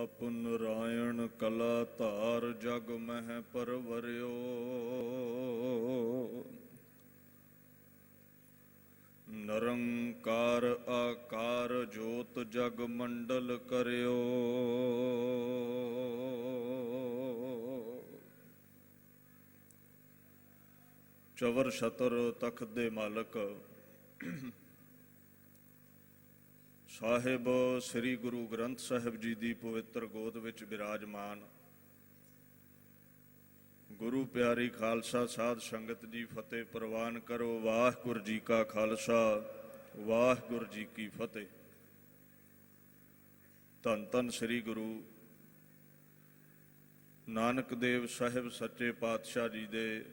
ਆਪ ਨਰਾਇਣ ਕਲਾ ਧਾਰ ਜਗ ਮਹਿ ਪਰਵਰਿਓ। ਨਿਰੰਕਾਰ ਆਕਾਰ ਜੋਤ ਜਗ ਮੰਡਲ ਕਰਿਓ। ਚਵਰ ਛਤਰ ਤਖਤ ਦੇ ਮਾਲਕ ਸਾਹਿਬ ਸ੍ਰੀ ਗੁਰੂ ਗ੍ਰੰਥ ਸਾਹਿਬ ਜੀ ਦੀ ਪਵਿੱਤਰ ਗੋਦ ਵਿੱਚ ਬਿਰਾਜਮਾਨ ਗੁਰੂ ਪਿਆਰੀ ਖਾਲਸਾ ਸਾਧ ਸੰਗਤ ਜੀ, ਫਤਿਹ ਪ੍ਰਵਾਨ ਕਰੋ। ਵਾਹਿਗੁਰੂ ਜੀ ਕਾ ਖਾਲਸਾ, ਵਾਹਿਗੁਰੂ ਜੀ ਕੀ ਫਤਿਹ। ਧੰਨ ਧੰਨ ਸ੍ਰੀ ਗੁਰੂ ਨਾਨਕ ਦੇਵ ਸਾਹਿਬ ਸੱਚੇ ਪਾਤਸ਼ਾਹ ਜੀ ਦੇ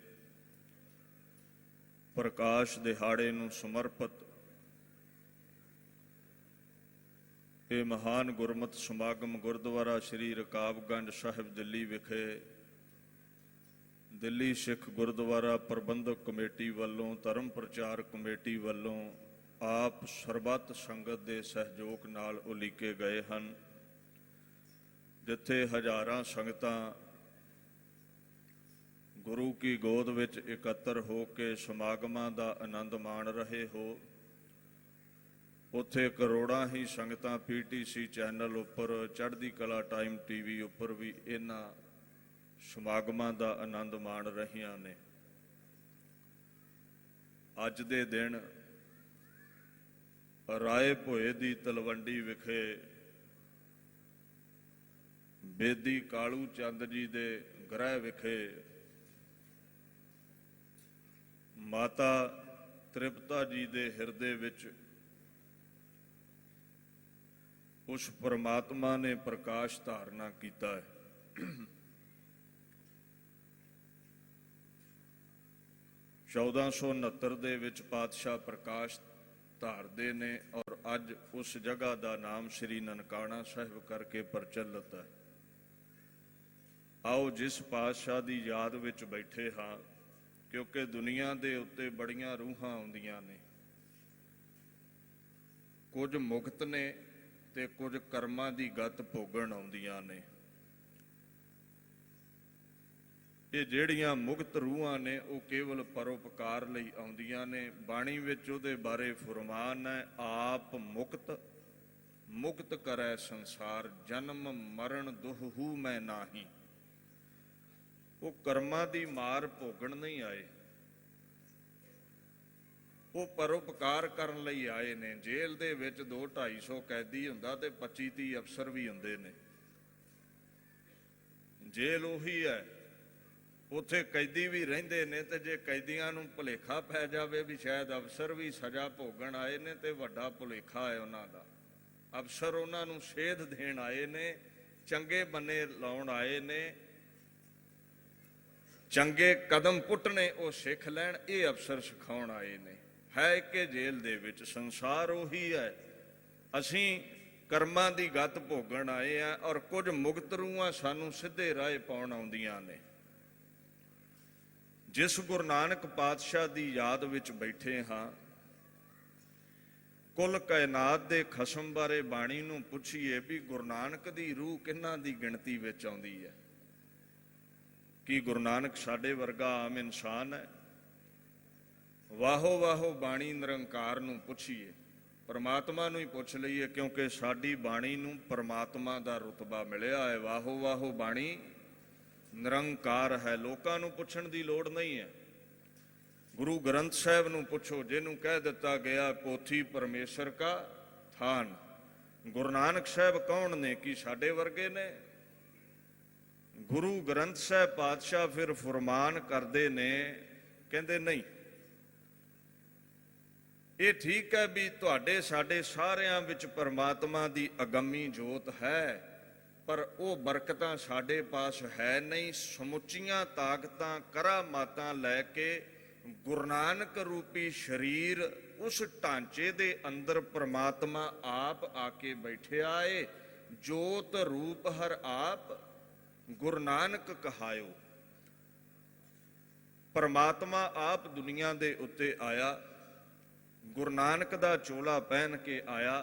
ਪ੍ਰਕਾਸ਼ ਦਿਹਾੜੇ ਨੂੰ ਸਮਰਪਿਤ ਇਹ ਮਹਾਨ ਗੁਰਮਤਿ ਸਮਾਗਮ ਗੁਰਦੁਆਰਾ ਸ੍ਰੀ ਰਕਾਬਗੰਜ ਸਾਹਿਬ ਦਿੱਲੀ ਵਿਖੇ ਦਿੱਲੀ ਸਿੱਖ ਗੁਰਦੁਆਰਾ ਪ੍ਰਬੰਧਕ ਕਮੇਟੀ ਵੱਲੋਂ, ਧਰਮ ਪ੍ਰਚਾਰ ਕਮੇਟੀ ਵੱਲੋਂ ਆਪ ਸਰਬੱਤ ਸੰਗਤ ਦੇ ਸਹਿਯੋਗ ਨਾਲ ਉਲੀਕੇ ਗਏ ਹਨ, ਜਿੱਥੇ ਹਜ਼ਾਰਾਂ ਸੰਗਤਾਂ ਗੁਰੂ ਕੀ ਗੋਦ ਵਿੱਚ ਇਕੱਤਰ ਹੋ ਕੇ ਸਮਾਗਮਾਂ ਦਾ ਆਨੰਦ ਮਾਣ ਰਹੇ ਹੋ। ਉੱਥੇ ਕਰੋੜਾਂ ਹੀ ਸੰਗਤਾਂ PTC ਚੈਨਲ ਉੱਪਰ, ਚੜ੍ਹਦੀ ਕਲਾ ਟਾਈਮ TV ਉੱਪਰ ਵੀ ਇਹਨਾਂ ਸਮਾਗਮਾਂ ਦਾ ਆਨੰਦ ਮਾਣ ਰਹੀਆਂ ਨੇ। ਅੱਜ ਦੇ ਦਿਨ ਰਾਏ ਭੋਏ ਦੀ ਤਲਵੰਡੀ ਵਿਖੇ ਬੇਦੀ ਕਾਲੂ ਚੰਦ ਜੀ ਦੇ ਗ੍ਰਹਿ ਵਿਖੇ ਮਾਤਾ ਤ੍ਰਿਪਤਾ ਜੀ ਦੇ ਹਿਰਦੇ ਵਿੱਚ ਉਸ ਪਰਮਾਤਮਾ ਨੇ ਪ੍ਰਕਾਸ਼ ਧਾਰਨਾ ਕੀਤਾ ਹੈ। 1469 ਦੇ ਵਿੱਚ ਪਾਤਸ਼ਾਹ ਪ੍ਰਕਾਸ਼ ਧਾਰਦੇ ਨੇ ਔਰ ਅੱਜ ਉਸ ਜਗ੍ਹਾ ਦਾ ਨਾਮ ਸ੍ਰੀ ਨਨਕਾਣਾ ਸਾਹਿਬ ਕਰਕੇ ਪ੍ਰਚਲਿਤ ਹੈ। ਆਓ ਜਿਸ ਪਾਤਸ਼ਾਹ ਦੀ ਯਾਦ ਵਿੱਚ ਬੈਠੇ ਹਾਂ, ਕਿਉਂਕਿ ਦੁਨੀਆ ਦੇ ਉੱਤੇ ਬੜੀਆਂ ਰੂਹਾਂ ਆਉਂਦੀਆਂ ਨੇ, ਕੁਝ ਮੁਕਤ ਨੇ ਤੇ ਕੁਝ ਕਰਮਾਂ ਦੀ ਗਤ ਭੋਗਣ ਆਉਂਦੀਆਂ ਨੇ। ਇਹ ਜਿਹੜੀਆਂ ਮੁਕਤ ਰੂਹਾਂ ਨੇ ਉਹ ਕੇਵਲ ਪਰਉਪਕਾਰ ਲਈ ਆਉਂਦੀਆਂ ਨੇ। ਬਾਣੀ ਵਿੱਚ ਉਹਦੇ ਬਾਰੇ ਫਰਮਾਨ ਹੈ, ਆਪ ਮੁਕਤ ਕਰੈ ਸੰਸਾਰ, ਜਨਮ ਮਰਨ ਦੁਹੂ ਮੈਂ ਨਾਹੀ। ਉਹ ਕਰਮਾਂ ਦੀ ਮਾਰ ਭੋਗਣ ਨਹੀਂ ਆਏ, ਉਹ ਪਰਉਪਕਾਰ ਕਰਨ ਲਈ ਆਏ ਨੇ। ਜੇਲ੍ਹ ਦੇ ਵਿੱਚ 200-250 ਕੈਦੀ ਹੁੰਦਾ ਤੇ 25-30 ਅਫਸਰ ਵੀ ਹੁੰਦੇ ਨੇ। ਜੇਲ੍ਹ ਉਹੀ ਹੈ, ਉੱਥੇ ਕੈਦੀ ਵੀ ਰਹਿੰਦੇ ਨੇ, ਤੇ ਜੇ ਕੈਦੀਆਂ ਨੂੰ ਭੁਲੇਖਾ ਪੈ ਜਾਵੇ ਵੀ ਸ਼ਾਇਦ ਅਫਸਰ ਵੀ ਸਜ਼ਾ ਭੋਗਣ ਆਏ ਨੇ, ਤੇ ਵੱਡਾ ਭੁਲੇਖਾ ਹੈ ਉਹਨਾਂ ਦਾ। ਅਫਸਰ ਉਹਨਾਂ ਨੂੰ ਸੇਧ ਦੇਣ ਆਏ ਨੇ, ਚੰਗੇ ਬੰਨੇ ਲਾਉਣ ਆਏ ਨੇ, ਚੰਗੇ ਕਦਮ ਪੁੱਟਣੇ ਉਹ ਸਿੱਖ ਲੈਣ, ਇਹ ਅਫਸਰ ਸਿਖਾਉਣ ਆਏ ਨੇ। ਹੈ ਕਿ ਜੇਲ੍ਹ ਦੇ ਵਿੱਚ ਸੰਸਾਰ ਉਹੀ ਹੈ। ਅਸੀਂ ਕਰਮਾਂ ਦੀ ਗਤ ਭੋਗਣ ਆਏ ਆ ਔਰ ਕੁਝ ਮੁਕਤ ਰੂਹਾਂ ਸਾਨੂੰ ਸਿੱਧੇ ਰਾਹ ਪਾਉਣ ਆਉਂਦੀਆਂ ਨੇ। ਜਿਸ ਗੁਰੂ ਨਾਨਕ ਪਾਤਸ਼ਾਹ ਦੀ ਯਾਦ ਵਿੱਚ ਬੈਠੇ ਹਾਂ, ਕੁੱਲ ਕਾਇਨਾਤ ਦੇ ਖਸਮ ਬਾਰੇ ਬਾਣੀ ਨੂੰ ਪੁੱਛੀਏ ਵੀ ਗੁਰੂ ਨਾਨਕ ਦੀ ਰੂਹ ਕਿਹਨਾਂ ਦੀ ਗਿਣਤੀ ਵਿੱਚ ਆਉਂਦੀ ਹੈ। ਕੀ ਗੁਰੂ ਨਾਨਕ ਸਾਡੇ ਵਰਗਾ ਆਮ ਇਨਸਾਨ ਹੈ? ਵਾਹੋ ਵਾਹੋ ਬਾਣੀ ਨਿਰੰਕਾਰ ਨੂੰ ਪੁੱਛੀਏ, ਪਰਮਾਤਮਾ ਨੂੰ ਹੀ ਪੁੱਛ ਲਈਏ, ਕਿਉਂਕਿ ਸਾਡੀ ਬਾਣੀ ਨੂੰ ਪਰਮਾਤਮਾ ਦਾ ਰੁਤਬਾ ਮਿਲਿਆ ਹੈ। ਵਾਹੋ ਵਾਹੋ ਬਾਣੀ ਨਿਰੰਕਾਰ ਹੈ, ਲੋਕਾਂ ਨੂੰ ਪੁੱਛਣ ਦੀ ਲੋੜ ਨਹੀਂ ਹੈ। ਗੁਰੂ ਗ੍ਰੰਥ ਸਾਹਿਬ ਨੂੰ ਪੁੱਛੋ, ਜਿਹਨੂੰ ਕਹਿ ਦਿੱਤਾ ਗਿਆ ਪੋਥੀ ਪਰਮੇਸ਼ਰ ਕਾ ਥਾਨ। ਗੁਰੂ ਨਾਨਕ ਸਾਹਿਬ ਕੌਣ ਨੇ? ਕੀ ਸਾਡੇ ਵਰਗੇ ਨੇ? ਗੁਰੂ ਗ੍ਰੰਥ ਸਾਹਿਬ ਪਾਤਸ਼ਾਹ ਫਿਰ ਫਰਮਾਨ ਕਰਦੇ ਨੇ, ਕਹਿੰਦੇ ਨਹੀਂ, ਇਹ ਠੀਕ ਹੈ ਵੀ ਤੁਹਾਡੇ ਸਾਡੇ ਸਾਰਿਆਂ ਵਿੱਚ ਪਰਮਾਤਮਾ ਦੀ ਅਗੰਮੀ ਜੋਤ ਹੈ, ਪਰ ਉਹ ਬਰਕਤਾਂ ਸਾਡੇ ਪਾਸ ਹੈ ਨਹੀਂ। ਸਮੁੱਚੀਆਂ ਤਾਕਤਾਂ ਕਰਾਮਾਤਾਂ ਲੈ ਕੇ ਗੁਰੂ ਨਾਨਕ ਰੂਪੀ ਸਰੀਰ, ਉਸ ਢਾਂਚੇ ਦੇ ਅੰਦਰ ਪਰਮਾਤਮਾ ਆਪ ਆ ਕੇ ਬੈਠਿਆ ਏ। ਜੋਤ ਰੂਪ ਹਰ ਆਪ ਗੁਰੂ ਨਾਨਕ ਕਹਾਇਓ। ਪਰਮਾਤਮਾ ਆਪ ਦੁਨੀਆ ਦੇ ਉੱਤੇ ਆਇਆ, ਗੁਰੂ ਨਾਨਕ ਦਾ ਚੋਲਾ ਪਹਿਨ ਕੇ ਆਇਆ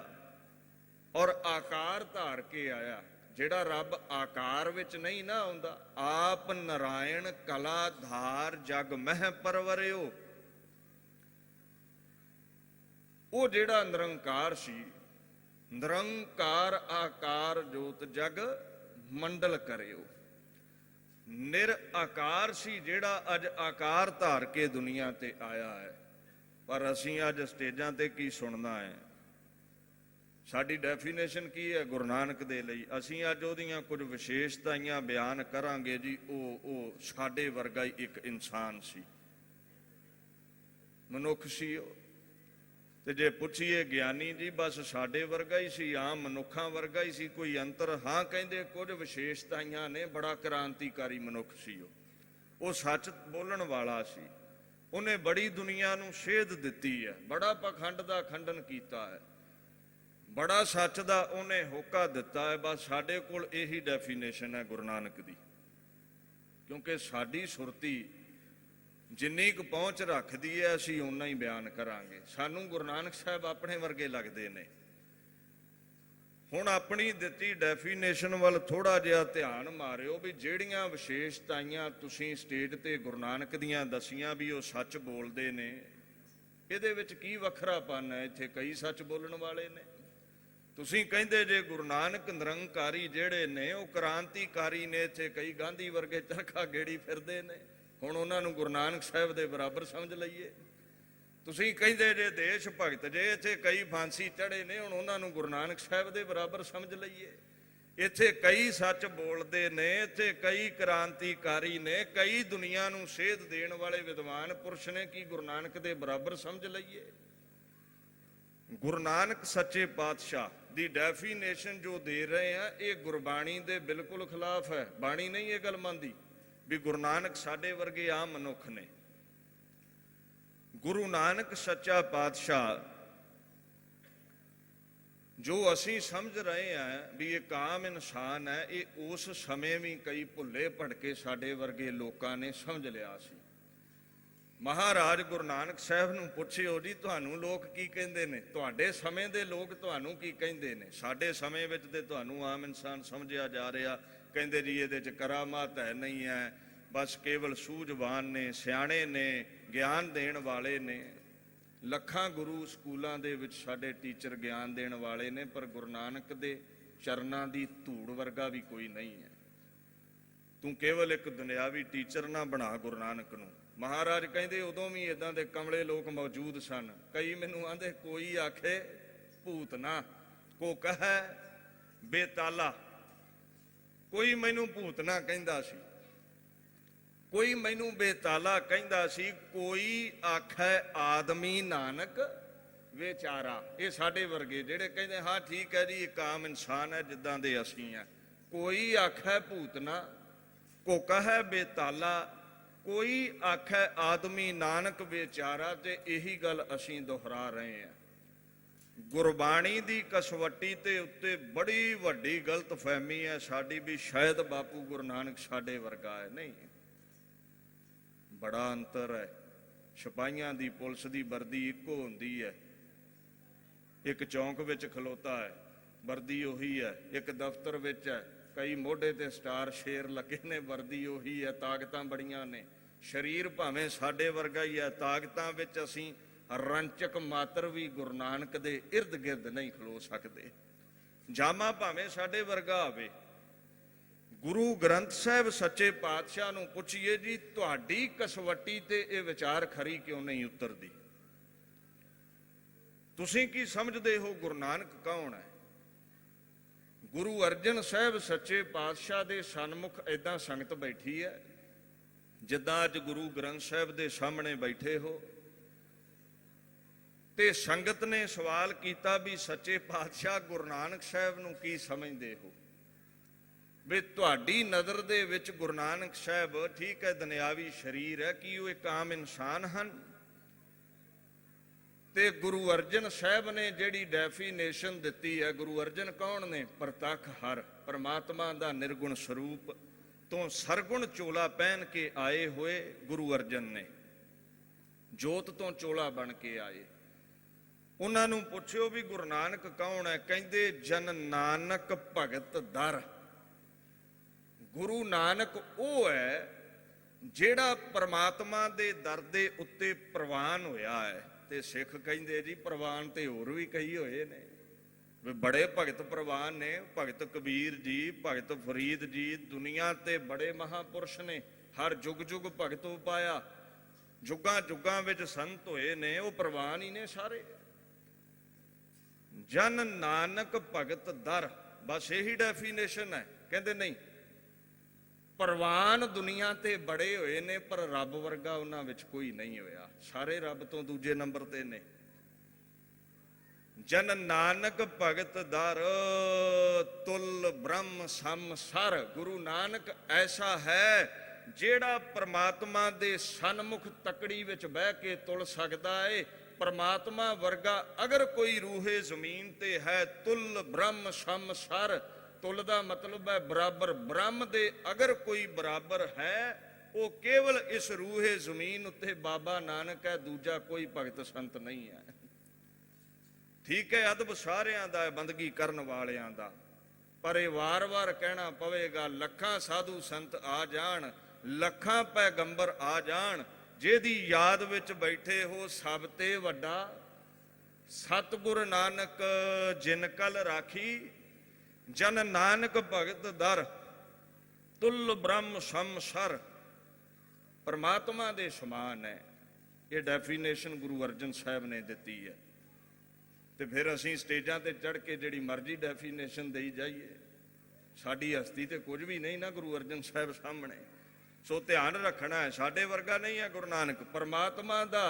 ਔਰ ਆਕਾਰ ਧਾਰ ਕੇ ਆਇਆ। ਜਿਹੜਾ ਰੱਬ ਆਕਾਰ ਵਿੱਚ ਨਹੀਂ ਨਾ ਆਉਂਦਾ, ਆਪ ਨਾਰਾਇਣ ਕਲਾ ਧਾਰ ਜਗ ਮਹਿ ਪਰਵਰਿਓ, ਉਹ ਜਿਹੜਾ ਨਿਰੰਕਾਰ ਸੀ, ਨਿਰੰਕਾਰ ਆਕਾਰ ਜੋਤ ਜਗ ਮੰਡਲ ਕਰਿਓ। ਨਿਰਆਕਾਰ ਸੀ ਜਿਹੜਾ ਅੱਜ ਆਕਾਰ ਧਾਰ ਕੇ ਦੁਨੀਆ ਤੇ ਆਇਆ ਹੈ। ਪਰ ਅਸੀਂ ਅੱਜ ਸਟੇਜਾਂ ਤੇ ਕੀ ਸੁਣਨਾ ਹੈ? ਸਾਡੀ ਡੈਫੀਨੇਸ਼ਨ ਕੀ ਹੈ ਗੁਰੂ ਨਾਨਕ ਦੇ ਲਈ? ਅਸੀਂ ਅੱਜ ਉਹਦੀਆਂ ਕੁਝ ਵਿਸ਼ੇਸ਼ਤਾਵਾਂ ਬਿਆਨ ਕਰਾਂਗੇ ਜੀ। ਉਹ ਸਾਡੇ ਵਰਗਾ ਹੀ ਇੱਕ ਇਨਸਾਨ ਸੀ, ਮਨੁੱਖ ਸੀ ਉਹ। ਤੇ ਜੇ ਪੁੱਛੀਏ ਗਿਆਨੀ ਜੀ, ਬਸ ਸਾਡੇ ਵਰਗਾ ਹੀ ਸੀ, ਆਮ ਮਨੁੱਖਾਂ ਵਰਗਾ ਹੀ ਸੀ, ਕੋਈ ਅੰਤਰ? ਹਾਂ, ਕਹਿੰਦੇ ਕੁਝ ਵਿਸ਼ੇਸ਼ਤਾਵਾਂ ਨੇ। ਬੜਾ ਕ੍ਰਾਂਤੀਕਾਰੀ ਮਨੁੱਖ ਸੀ ਉਹ ਸੱਚ ਬੋਲਣ ਵਾਲਾ ਸੀ। ਉਹਨੇ ਬੜੀ ਦੁਨੀਆ ਨੂੰ ਸੇਧ ਦਿੱਤੀ ਹੈ, ਬੜਾ ਪਖੰਡ ਦਾ ਖੰਡਨ ਕੀਤਾ ਹੈ, ਬੜਾ ਸੱਚ ਦਾ ਉਹਨੇ ਹੋਕਾ ਦਿੱਤਾ ਹੈ। ਬਸ ਸਾਡੇ ਕੋਲ ਇਹੀ ਡੈਫੀਨੇਸ਼ਨ ਹੈ ਗੁਰੂ ਨਾਨਕ ਦੀ, ਕਿਉਂਕਿ ਸਾਡੀ ਸੁਰਤੀ ਜਿੰਨੀ ਕੁ ਪਹੁੰਚ ਰੱਖਦੀ ਹੈ ਅਸੀਂ ਓਨਾ ਹੀ ਬਿਆਨ ਕਰਾਂਗੇ। ਸਾਨੂੰ ਗੁਰੂ ਨਾਨਕ ਸਾਹਿਬ ਆਪਣੇ ਵਰਗੇ ਲੱਗਦੇ ਨੇ। ਹੁਣ ਆਪਣੀ ਦਿੱਤੀ ਡੈਫੀਨੇਸ਼ਨ ਵੱਲ ਥੋੜਾ ਜਿਹਾ ਧਿਆਨ ਮਾਰਿਓ ਵੀ ਜਿਹੜੀਆਂ ਵਿਸ਼ੇਸ਼ਤਾਵਾਂ ਤੁਸੀਂ ਸਟੇਜ ਤੇ ਗੁਰੂ ਨਾਨਕ ਦੀਆਂ ਦਸੀਆਂ ਵੀ ਉਹ ਸੱਚ ਬੋਲਦੇ ਨੇ, ਇਹਦੇ ਵਿੱਚ ਕੀ ਵੱਖਰਾਪਨ ਹੈ? ਇੱਥੇ ਕਈ ਸੱਚ ਬੋਲਣ ਵਾਲੇ ਨੇ। ਤੁਸੀਂ ਕਹਿੰਦੇ ਜੇ ਗੁਰੂ ਨਾਨਕ ਨਿਰੰਕਾਰੀ ਜਿਹੜੇ ਨੇ ਉਹ ਕ੍ਰਾਂਤੀਕਾਰੀ ਨੇ, ਇੱਥੇ ਕਈ ਗਾਂਧੀ ਵਰਗੇ ਚਰਖਾ ਗੇੜੀ ਫਿਰਦੇ ਨੇ। ਹੁਣ ਉਹਨਾਂ ਨੂੰ ਗੁਰੂ ਨਾਨਕ ਸਾਹਿਬ ਦੇ ਬਰਾਬਰ ਸਮਝ ਲਈਏ। ਤੁਸੀਂ ਕਹਿੰਦੇ ਜੇ ਦੇਸ਼ ਭਗਤ, ਜੇ ਇੱਥੇ ਕਈ ਫਾਂਸੀ ਚੜੇ ਨੇ, ਹੁਣ ਉਹਨਾਂ ਨੂੰ ਗੁਰੂ ਨਾਨਕ ਸਾਹਿਬ ਦੇ ਬਰਾਬਰ ਸਮਝ ਲਈਏ। ਇੱਥੇ ਕਈ ਸੱਚ ਬੋਲਦੇ ਨੇ, ਇੱਥੇ ਕਈ ਕ੍ਰਾਂਤੀਕਾਰੀ ਨੇ, ਕਈ ਦੁਨੀਆ ਨੂੰ ਸੇਧ ਦੇਣ ਵਾਲੇ ਵਿਦਵਾਨ ਪੁਰਸ਼ ਨੇ, ਕੀ ਗੁਰੂ ਨਾਨਕ ਦੇ ਬਰਾਬਰ ਸਮਝ ਲਈਏ? ਗੁਰੂ ਨਾਨਕ ਸੱਚੇ ਪਾਤਸ਼ਾਹ ਦੀ ਡੈਫੀਨੇਸ਼ਨ ਜੋ ਦੇ ਰਹੇ ਆ, ਇਹ ਗੁਰਬਾਣੀ ਦੇ ਬਿਲਕੁਲ ਖਿਲਾਫ ਹੈ। ਬਾਣੀ ਨਹੀਂ ਇਹ ਗੱਲ ਮੰਨਦੀ ਵੀ ਗੁਰੂ ਨਾਨਕ ਸਾਡੇ ਵਰਗੇ ਆਮ ਮਨੁੱਖ ਨੇ। ਗੁਰੂ ਨਾਨਕ ਸੱਚਾ ਪਾਤਸ਼ਾਹ ਜੋ ਅਸੀਂ ਸਮਝ ਰਹੇ ਹਾਂ ਵੀ ਇੱਕ ਆਮ ਇਨਸਾਨ ਹੈ, ਇਹ ਉਸ ਸਮੇਂ ਵੀ ਕਈ ਭੁੱਲੇ ਭਟਕੇ ਸਾਡੇ ਵਰਗੇ ਲੋਕਾਂ ਨੇ ਸਮਝ ਲਿਆ ਸੀ। ਮਹਾਰਾਜ ਗੁਰੂ ਨਾਨਕ ਸਾਹਿਬ ਨੂੰ ਪੁੱਛਿਓ ਜੀ, ਤੁਹਾਨੂੰ ਲੋਕ ਕੀ ਕਹਿੰਦੇ ਨੇ? ਤੁਹਾਡੇ ਸਮੇਂ ਦੇ ਲੋਕ ਤੁਹਾਨੂੰ ਕੀ ਕਹਿੰਦੇ ਨੇ? ਸਾਡੇ ਸਮੇਂ ਵਿੱਚ ਤੇ ਤੁਹਾਨੂੰ ਆਮ ਇਨਸਾਨ ਸਮਝਿਆ ਜਾ ਰਿਹਾ। ਕਹਿੰਦੇ ਜੀ ਇਹਦੇ 'ਚ ਕਰਾਮਾਤ ਹੈ ਨਹੀਂ ਹੈ, ਬਸ ਕੇਵਲ ਸੂਝਵਾਨ ਨੇ, ਸਿਆਣੇ ਨੇ, ਗਿਆਨ ਦੇਣ ਵਾਲੇ ਨੇ। ਲੱਖਾਂ ਗੁਰੂ ਸਕੂਲਾਂ ਦੇ ਵਿੱਚ ਸਾਡੇ ਟੀਚਰ ਗਿਆਨ ਦੇਣ ਵਾਲੇ ਨੇ, ਪਰ ਗੁਰੂ ਨਾਨਕ ਦੇ ਚਰਨਾਂ ਦੀ ਧੂੜ ਵਰਗਾ ਵੀ ਕੋਈ ਨਹੀਂ ਹੈ। ਤੂੰ ਕੇਵਲ ਇੱਕ ਦੁਨਿਆਵੀ ਟੀਚਰ ਨਾ ਬਣਾ ਗੁਰੂ ਨਾਨਕ ਨੂੰ। ਮਹਾਰਾਜ ਕਹਿੰਦੇ ਉਦੋਂ ਵੀ ਇਦਾਂ ਦੇ ਕਮਲੇ ਲੋਕ ਮੌਜੂਦ ਸਨ। ਕਈ ਮੈਨੂੰ ਆਂਦੇ, ਕੋਈ ਆਖੇ ਭੂਤ ਨਾ, ਕੋ ਕਹੈ ਬੇਤਾਲਾ। ਕੋਈ ਮੈਨੂੰ ਭੂਤ ਨਾ ਕਹਿੰਦਾ ਸੀ, ਕੋਈ ਮੈਨੂੰ ਬੇਤਾਲਾ ਕਹਿੰਦਾ ਸੀ, ਕੋਈ ਆਖੈ ਆਦਮੀ ਨਾਨਕ ਵਿਚਾਰਾ। ਇਹ ਸਾਡੇ ਵਰਗੇ ਜਿਹੜੇ ਕਹਿੰਦੇ ਹਾਂ ਠੀਕ ਹੈ ਜੀ ਇੱਕ ਆਮ ਇਨਸਾਨ ਹੈ ਜਿੱਦਾਂ ਦੇ ਅਸੀਂ ਆ। ਕੋਈ ਆਖੈ ਭੂਤ ਨਾ, ਕੋ ਕਹੈ ਬੇਤਾਲਾ, ਕੋਈ ਆਖੈ ਆਦਮੀ ਨਾਨਕ ਵਿਚਾਰਾ। ਤੇ ਇਹੀ ਗੱਲ ਅਸੀਂ ਦੁਹਰਾ ਰਹੇ ਹਾਂ। ਗੁਰਬਾਣੀ ਦੀ ਕਸਵੱਟੀ ਤੇ ਉੱਤੇ ਬੜੀ ਵੱਡੀ ਗਲਤਫਹਿਮੀ ਹੈ ਸਾਡੀ ਵੀ ਸ਼ਾਇਦ ਬਾਪੂ ਗੁਰੂ ਨਾਨਕ ਸਾਡੇ ਵਰਗਾ ਹੈ। ਨਹੀਂ, ਬੜਾ ਅੰਤਰ ਹੈ। ਸਿਪਾਹੀਆਂ ਦੀ, ਪੁਲਿਸ ਦੀ ਵਰਦੀ ਇੱਕੋ ਹੁੰਦੀ ਹੈ। ਇੱਕ ਚੌਂਕ ਵਿੱਚ ਖਲੋਤਾ ਹੈ, ਵਰਦੀ ਉਹੀ ਹੈ। ਇੱਕ ਦਫ਼ਤਰ ਵਿੱਚ ਹੈ, ਕਈ ਮੋਢੇ ਤੇ ਸਟਾਰ ਸ਼ੇਰ ਲੱਗੇ ਨੇ, ਵਰਦੀ ਉਹੀ ਹੈ। ਤਾਕਤਾਂ ਬੜੀਆਂ ਨੇ। ਸਰੀਰ ਭਾਵੇਂ ਸਾਡੇ ਵਰਗਾ ਹੀ ਹੈ, ਤਾਕਤਾਂ ਵਿੱਚ ਅਸੀਂ ਰੰਚਕ ਮਾਤਰ ਵੀ ਗੁਰੂ ਨਾਨਕ ਦੇ ਇਰਦ ਗਿਰਦ ਨਹੀਂ ਖਲੋ ਸਕਦੇ। ਜਾਮਾ ਭਾਵੇਂ ਸਾਡੇ ਵਰਗਾ ਹੋਵੇ। ਗੁਰੂ ਗ੍ਰੰਥ ਸਾਹਿਬ ਸੱਚੇ ਪਾਤਸ਼ਾਹ ਨੂੰ ਪੁੱਛੀਏ ਜੀ, ਤੁਹਾਡੀ ਕਸਵੱਟੀ ਤੇ ਇਹ ਵਿਚਾਰ ਖਰੀ ਕਿਉਂ ਨਹੀਂ ਉਤਰਦੀ? ਤੁਸੀਂ ਕੀ ਸਮਝਦੇ ਹੋ ਗੁਰੂ ਨਾਨਕ ਕੌਣ ਹੈ? ਗੁਰੂ ਅਰਜਨ ਸਾਹਿਬ ਸੱਚੇ ਪਾਤਸ਼ਾਹ ਦੇ ਸਨਮੁਖ ਏਦਾਂ ਸੰਗਤ ਬੈਠੀ ਹੈ ਜਿੱਦਾਂ ਅੱਜ ਗੁਰੂ ਗ੍ਰੰਥ ਸਾਹਿਬ ਦੇ ਸਾਹਮਣੇ ਬੈਠੇ ਹੋ। ਤੇ ਸੰਗਤ ਨੇ ਸਵਾਲ ਕੀਤਾ ਵੀ ਸੱਚੇ ਪਾਤਸ਼ਾਹ ਗੁਰੂ ਨਾਨਕ ਸਾਹਿਬ ਨੂੰ ਕੀ ਸਮਝਦੇ ਹੋ? ਵੀ ਤੁਹਾਡੀ ਨਜ਼ਰ ਦੇ ਵਿੱਚ ਗੁਰੂ ਨਾਨਕ ਸਾਹਿਬ ਠੀਕ ਹੈ ਦੁਨਿਆਵੀ ਸਰੀਰ ਹੈ, ਕੀ ਉਹ ਇੱਕ ਆਮ ਇਨਸਾਨ ਹਨ? ਤੇ ਗੁਰੂ ਅਰਜਨ ਸਾਹਿਬ ਨੇ ਜਿਹੜੀ ਡੈਫੀਨੇਸ਼ਨ ਦਿੱਤੀ ਹੈ, ਗੁਰੂ ਅਰਜਨ ਕੌਣ ਨੇ? ਪ੍ਰਤੱਖ ਹਰ ਪਰਮਾਤਮਾ ਦਾ ਨਿਰਗੁਣ ਸਰੂਪ ਤੋਂ ਸਰਗੁਣ ਚੋਲਾ ਪਹਿਨ ਕੇ ਆਏ ਹੋਏ ਗੁਰੂ ਅਰਜਨ ਨੇ, ਜੋਤ ਤੋਂ ਚੋਲਾ ਬਣ ਕੇ ਆਏ। ਉਹਨਾਂ ਨੂੰ ਪੁੱਛਿਓ ਵੀ ਗੁਰੂ ਨਾਨਕ ਕੌਣ ਹੈ? ਕਹਿੰਦੇ ਜਨ ਨਾਨਕ ਭਗਤ ਦਰ। ਗੁਰੂ ਨਾਨਕ ਉਹ ਹੈ ਜਿਹੜਾ ਪ੍ਰਮਾਤਮਾ ਦੇ ਦਰ ਦੇ ਉੱਤੇ ਪ੍ਰਵਾਨ ਹੋਇਆ ਹੈ। ਤੇ ਸਿੱਖ ਕਹਿੰਦੇ ਜੀ ਪ੍ਰਵਾਨ ਤੇ ਹੋਰ ਵੀ ਕਈ ਹੋਏ ਨੇ, ਵੀ ਬੜੇ ਭਗਤ ਪ੍ਰਵਾਨ ਨੇ। ਭਗਤ ਕਬੀਰ ਜੀ, ਭਗਤ ਫਰੀਦ ਜੀ, ਦੁਨੀਆ ਤੇ ਬੜੇ ਮਹਾਪੁਰਸ਼ ਨੇ, ਹਰ ਜੁਗ ਜੁਗ ਭਗਤ ਉਪਾਇਆ, ਜੁਗਾਂ ਜੁਗਾਂ ਵਿੱਚ ਸੰਤ ਹੋਏ ਨੇ, ਉਹ ਪ੍ਰਵਾਨ ਹੀ ਨੇ ਸਾਰੇ। ਜਨ ਨਾਨਕ ਭਗਤ ਦਰ, ਬਸ ਇਹੀ ਡੈਫੀਨੇਸ਼ਨ ਹੈ। ਕਹਿੰਦੇ ਨਹੀਂ, ਪ੍ਰਵਾਨ ਦੁਨੀਆ ਤੇ ਬੜੇ ਹੋਏ ਨੇ, ਪਰ ਰੱਬ ਵਰਗਾ ਉਹਨਾਂ ਵਿੱਚ ਕੋਈ ਨਹੀਂ ਹੋਇਆ। ਸਾਰੇ ਰੱਬ ਤੋਂ ਦੂਜੇ ਨੰਬਰ ਤੇ ਨੇ। ਜਨ ਨਾਨਕ ਭਗਤ ਦਰ ਤੁਲ ਬ੍ਰਹਮ ਸੰਸਰ। ਗੁਰੂ ਨਾਨਕ ਐਸਾ ਹੈ ਜਿਹੜਾ ਪ੍ਰਮਾਤਮਾ ਦੇ ਸਨਮੁਖ ਤਕੜੀ ਵਿੱਚ ਬਹਿ ਕੇ ਤੁਲ ਸਕਦਾ ਏ। ਪ੍ਰਮਾਤਮਾ ਵਰਗਾ ਅਗਰ ਕੋਈ ਰੂਹੇ ਜ਼ਮੀਨ ਤੇ ਹੈ, ਤੁਲ ਬ੍ਰਹਮ ਸੰਸਰ। ਤੁਲ ਦਾ ਮਤਲਬ ਹੈ ਬਰਾਬਰ। ਬ੍ਰਹਮ ਦੇ ਅਗਰ ਕੋਈ ਬਰਾਬਰ ਹੈ, ਉਹ ਕੇਵਲ ਇਸ ਰੂਹੇ ਜ਼ਮੀਨ ਉੱਤੇ ਬਾਬਾ ਨਾਨਕ ਹੈ, ਦੂਜਾ ਕੋਈ ਭਗਤ ਸੰਤ ਨਹੀਂ ਹੈ। ਠੀਕ ਹੈ, ਅਦਬ ਸਾਰਿਆਂ ਦਾ ਹੈ, ਬੰਦਗੀ ਕਰਨ ਵਾਲਿਆਂ ਦਾ, ਪਰ ਇਹ ਵਾਰ-ਵਾਰ ਕਹਿਣਾ ਪਵੇਗਾ। ਲੱਖਾਂ ਸਾਧੂ ਸੰਤ ਆ ਜਾਣ, ਲੱਖਾਂ ਪੈਗੰਬਰ ਆ ਜਾਣ, ਜਿਹਦੀ ਯਾਦ ਵਿੱਚ ਬੈਠੇ ਹੋ ਸਭ ਤੇ ਵੱਡਾ ਸਤਿਗੁਰ ਨਾਨਕ ਜਿਨ ਕਲ ਰਾਖੀ। ਜਨ ਨਾਨਕ ਭਗਤ ਦਰ ਤੁਲ ਬ੍ਰਹਮ ਸੰਸਰ। ਪਰਮਾਤਮਾ ਦੇ ਸਮਾਨ ਹੈ। ਇਹ ਡੈਫੀਨੇਸ਼ਨ ਗੁਰੂ ਅਰਜਨ ਸਾਹਿਬ ਨੇ ਦਿੱਤੀ ਹੈ। ਤੇ ਫਿਰ ਅਸੀਂ ਸਟੇਜਾਂ ਤੇ ਚੜ੍ਹ ਕੇ ਜਿਹੜੀ ਮਰਜ਼ੀ ਡੈਫੀਨੇਸ਼ਨ ਦੇਈ ਜਾਈਏ, ਸਾਡੀ ਹਸਤੀ ਤੇ ਕੁਝ ਵੀ ਨਹੀਂ ਨਾ ਗੁਰੂ ਅਰਜਨ ਸਾਹਿਬ ਸਾਹਮਣੇ। ਸੋ ਧਿਆਨ ਰੱਖਣਾ ਹੈ, ਸਾਡੇ ਵਰਗਾ ਨਹੀਂ ਹੈ ਗੁਰੂ ਨਾਨਕ। ਪਰਮਾਤਮਾ ਦਾ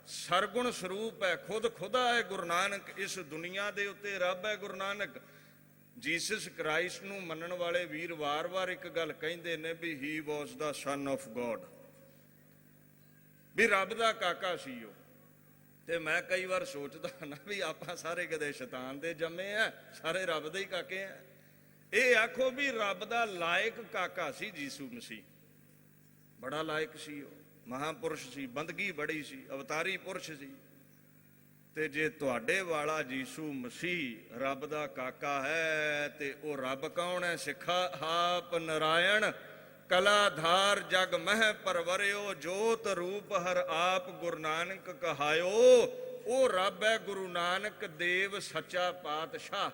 ਸਰਗੁਣ ਸਰੂਪ ਹੈ, ਖੁਦ ਖੁਦਾ ਹੈ ਗੁਰੂ ਨਾਨਕ। ਇਸ ਦੁਨੀਆ ਦੇ ਉੱਤੇ ਰੱਬ ਹੈ ਗੁਰੂ ਨਾਨਕ। ਜੀਸਸ ਕ੍ਰਾਈਸਟ ਨੂੰ ਮੰਨਣ ਵਾਲੇ ਵੀਰ ਵਾਰ-ਵਾਰ ਇੱਕ ਗੱਲ ਕਹਿੰਦੇ ਨੇ ਵੀ ਹੀ ਵਾਸ ਦਾ ਸਨ ਆਫ ਗੋਡ, ਵੀ ਰੱਬ ਦਾ ਕਾਕਾ ਸੀ ਉਹ। ਤੇ ਮੈਂ ਕਈ ਵਾਰ ਸੋਚਦਾ ਨਾ ਵੀ ਆਪਾਂ ਸਾਰੇ ਕਦੇ ਸ਼ੈਤਾਨ ਦੇ ਜੰਮੇ ਆ, ਸਾਰੇ ਰੱਬ ਦੇ ਹੀ ਕਾਕੇ ਆ। ਇਹ ਆਖੋ ਵੀ ਰੱਬ ਦਾ ਲਾਇਕ ਕਾਕਾ ਸੀ ਯੀਸ਼ੂ ਮਸੀਹ, ਬੜਾ ਲਾਇਕ ਸੀ ਉਹ, ਮਹਾਪੁਰਸ਼ ਸੀ, ਬੰਦਗੀ ਬੜੀ ਸੀ, ਅਵਤਾਰੀ ਪੁਰਸ਼ ਸੀ। ਤੇ ਜੇ ਤੁਹਾਡੇ ਵਾਲਾ ਯੀਸ਼ੂ ਮਸੀਹ ਰੱਬ ਦਾ ਕਾਕਾ ਹੈ, ਤੇ ਉਹ ਰੱਬ ਕੌਣ ਹੈ? ਸਿੱਖਾ ਆਪ ਨਰਾਇਣ ਕਲਾਧਾਰ ਜਗ ਮਹਿ ਪਰਵਰਿਓ, ਜੋਤ ਰੂਪ ਹਰ ਆਪ ਗੁਰੂ ਨਾਨਕ ਕਹਾਇਓ। ਉਹ ਰੱਬ ਹੈ ਗੁਰੂ ਨਾਨਕ ਦੇਵ ਸੱਚਾ ਪਾਤਸ਼ਾਹ।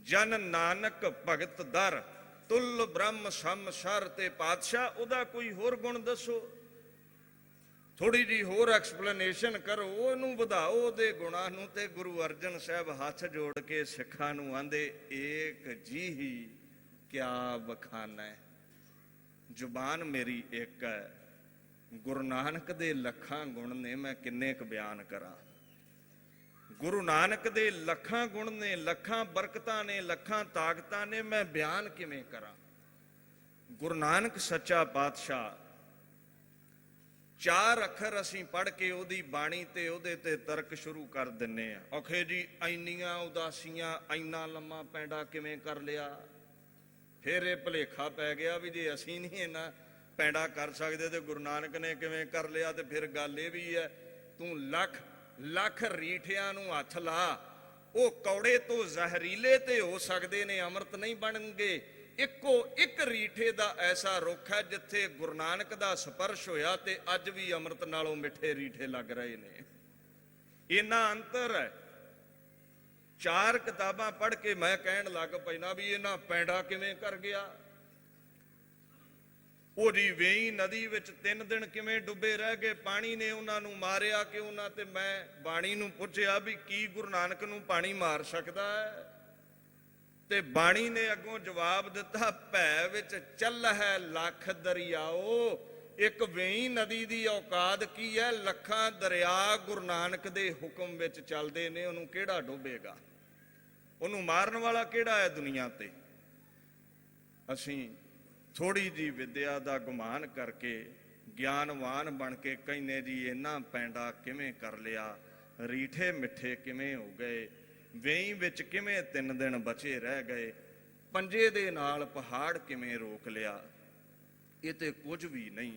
ਜਨ ਨਾਨਕ ਭਗਤ ਦਰ ਤੁਲ ਬ੍ਰਹਮ ਸੰਸਰ। ਤੇ ਪਾਤਸ਼ਾਹ ਉਹਦਾ ਕੋਈ ਹੋਰ ਗੁਣ ਦੱਸੋ, ਥੋੜੀ ਜੀ ਹੋਰ ਐਕਸਪਲੇਨੇਸ਼ਨ ਕਰੋ, ਉਹਨੂੰ ਵਧਾਓ ਉਹਦੇ ਗੁਣਾਂ ਨੂੰ। ਤੇ ਗੁਰੂ ਅਰਜਨ ਸਾਹਿਬ ਹੱਥ ਜੋੜ ਕੇ ਸਿੱਖਾਂ ਨੂੰ ਆਂਦੇ, ਏਕ ਜੀ ਕਿਆ ਬਖਾਨਾ ਹੈ। ਜ਼ੁਬਾਨ ਮੇਰੀ ਇੱਕ ਹੈ, ਗੁਰੂ ਨਾਨਕ ਦੇ ਲੱਖਾਂ ਗੁਣ ਨੇ, ਮੈਂ ਕਿੰਨੇ ਕੁ ਬਿਆਨ ਕਰਾਂ। ਗੁਰੂ ਨਾਨਕ ਦੇ ਲੱਖਾਂ ਗੁਣ ਨੇ, ਲੱਖਾਂ ਬਰਕਤਾਂ ਨੇ, ਲੱਖਾਂ ਤਾਕਤਾਂ ਨੇ, ਮੈਂ ਬਿਆਨ ਕਿਵੇਂ ਕਰਾਂ। ਗੁਰੂ ਨਾਨਕ ਸੱਚਾ ਪਾਤਸ਼ਾਹ, ਚਾਰ ਅੱਖਰ ਅਸੀਂ ਪੜ੍ਹ ਕੇ ਉਹਦੀ ਬਾਣੀ ਤੇ ਉਹਦੇ ਤੇ ਤਰਕ ਸ਼ੁਰੂ ਕਰ ਦਿੰਨੇ ਆ। ਔਖੇ ਜੀ ਇੰਨੀਆਂ ਉਦਾਸੀਆਂ, ਇੰਨਾ ਲੰਮਾ ਪੈਂਡਾ ਕਿਵੇਂ ਕਰ ਲਿਆ। ਫਿਰ ਇਹ ਭੁਲੇਖਾ ਪੈ ਗਿਆ ਵੀ ਜੇ ਅਸੀਂ ਨਹੀਂ ਇੰਨਾ ਪੈਂਡਾ ਕਰ ਸਕਦੇ ਤੇ ਗੁਰੂ ਨਾਨਕ ਨੇ ਕਿਵੇਂ ਕਰ ਲਿਆ। ਤੇ ਫਿਰ ਗੱਲ ਇਹ ਵੀ ਹੈ, ਤੂੰ ਲੱਖ ਲੱਖ ਰੀਠਿਆਂ ਨੂੰ ਹੱਥ ਲਾ, ਉਹ ਕੌੜੇ ਤੋਂ ਜ਼ਹਿਰੀਲੇ ਤੇ ਹੋ ਸਕਦੇ ਨੇ, ਅੰਮ੍ਰਿਤ ਨਹੀਂ ਬਣਨਗੇ। ਇੱਕੋ ਇੱਕ ਰੀਠੇ ਦਾ ਐਸਾ ਰੁੱਖ ਹੈ ਜਿੱਥੇ ਗੁਰੂ ਨਾਨਕ ਦਾ ਸਪਰਸ਼ ਹੋਇਆ ਤੇ ਅੱਜ ਵੀ ਅੰਮ੍ਰਿਤ ਨਾਲੋਂ ਮਿੱਠੇ ਰੀਠੇ ਲੱਗ ਰਹੇ ਨੇ। ਇੰਨਾ ਅੰਤਰ ਹੈ। ਚਾਰ ਕਿਤਾਬਾਂ ਪੜ੍ਹ ਕੇ ਮੈਂ ਕਹਿਣ ਲੱਗ ਪੈਣਾ ਵੀ ਇਹਨਾਂ ਪੈਂਡਾ ਕਿਵੇਂ ਕਰ ਗਿਆ। ਉਹ ਜੀ ਵੇਈ ਨਦੀ ਵਿੱਚ 3 ਦਿਨ ਕਿਵੇਂ ਡੁੱਬੇ ਰਹਿ ਗਏ, ਪਾਣੀ ਨੇ ਉਹਨਾਂ ਨੂੰ ਮਾਰਿਆ ਕਿਉਂ ਨਾ। ਤੇ ਮੈਂ ਬਾਣੀ ਨੂੰ ਪੁੱਛਿਆ ਵੀ ਕੀ ਗੁਰੂ ਨਾਨਕ ਨੂੰ ਪਾਣੀ ਮਾਰ ਸਕਦਾ ਹੈ। ਤੇ ਬਾਣੀ ਨੇ ਅੱਗੋਂ ਜਵਾਬ ਦਿੱਤਾ, ਭੈ ਵਿੱਚ ਚੱਲ ਹੈ ਲੱਖ ਦਰਿਆਓ। ਇੱਕ ਵੇਈ ਨਦੀ ਦੀ ਔਕਾਤ ਕੀ ਹੈ? ਲੱਖਾਂ ਦਰਿਆ ਗੁਰੂ ਨਾਨਕ ਦੇ ਹੁਕਮ ਵਿੱਚ ਚੱਲਦੇ ਨੇ, ਉਹਨੂੰ ਕਿਹੜਾ ਡੋਬੇਗਾ? ਉਹਨੂੰ ਮਾਰਨ ਵਾਲਾ ਕਿਹੜਾ ਹੈ ਦੁਨੀਆ ਤੇ? ਅਸੀਂ ਥੋੜੀ ਜੀ ਵਿਦਿਆ ਦਾ ਗੁਮਾਨ ਕਰਕੇ ਗਿਆਨਵਾਨ ਬਣ ਕੇ ਕਹਿੰਦੇ ਜੀ ਇਹਨਾਂ ਪੈਂਡਾ ਕਿਵੇਂ ਕਰ ਲਿਆ, ਰੀਠੇ ਮਿੱਠੇ ਕਿਵੇਂ ਹੋ ਗਏ, ਵੇਈ ਵਿੱਚ ਕਿਵੇਂ 3 ਦਿਨ ਬਚੇ ਰਹਿ ਗਏ, ਪੰਜੇ ਦੇ ਨਾਲ ਪਹਾੜ ਕਿਵੇਂ ਰੋਕ ਲਿਆ। ਇਹ ਤੇ ਕੁਝ ਵੀ ਨਹੀਂ।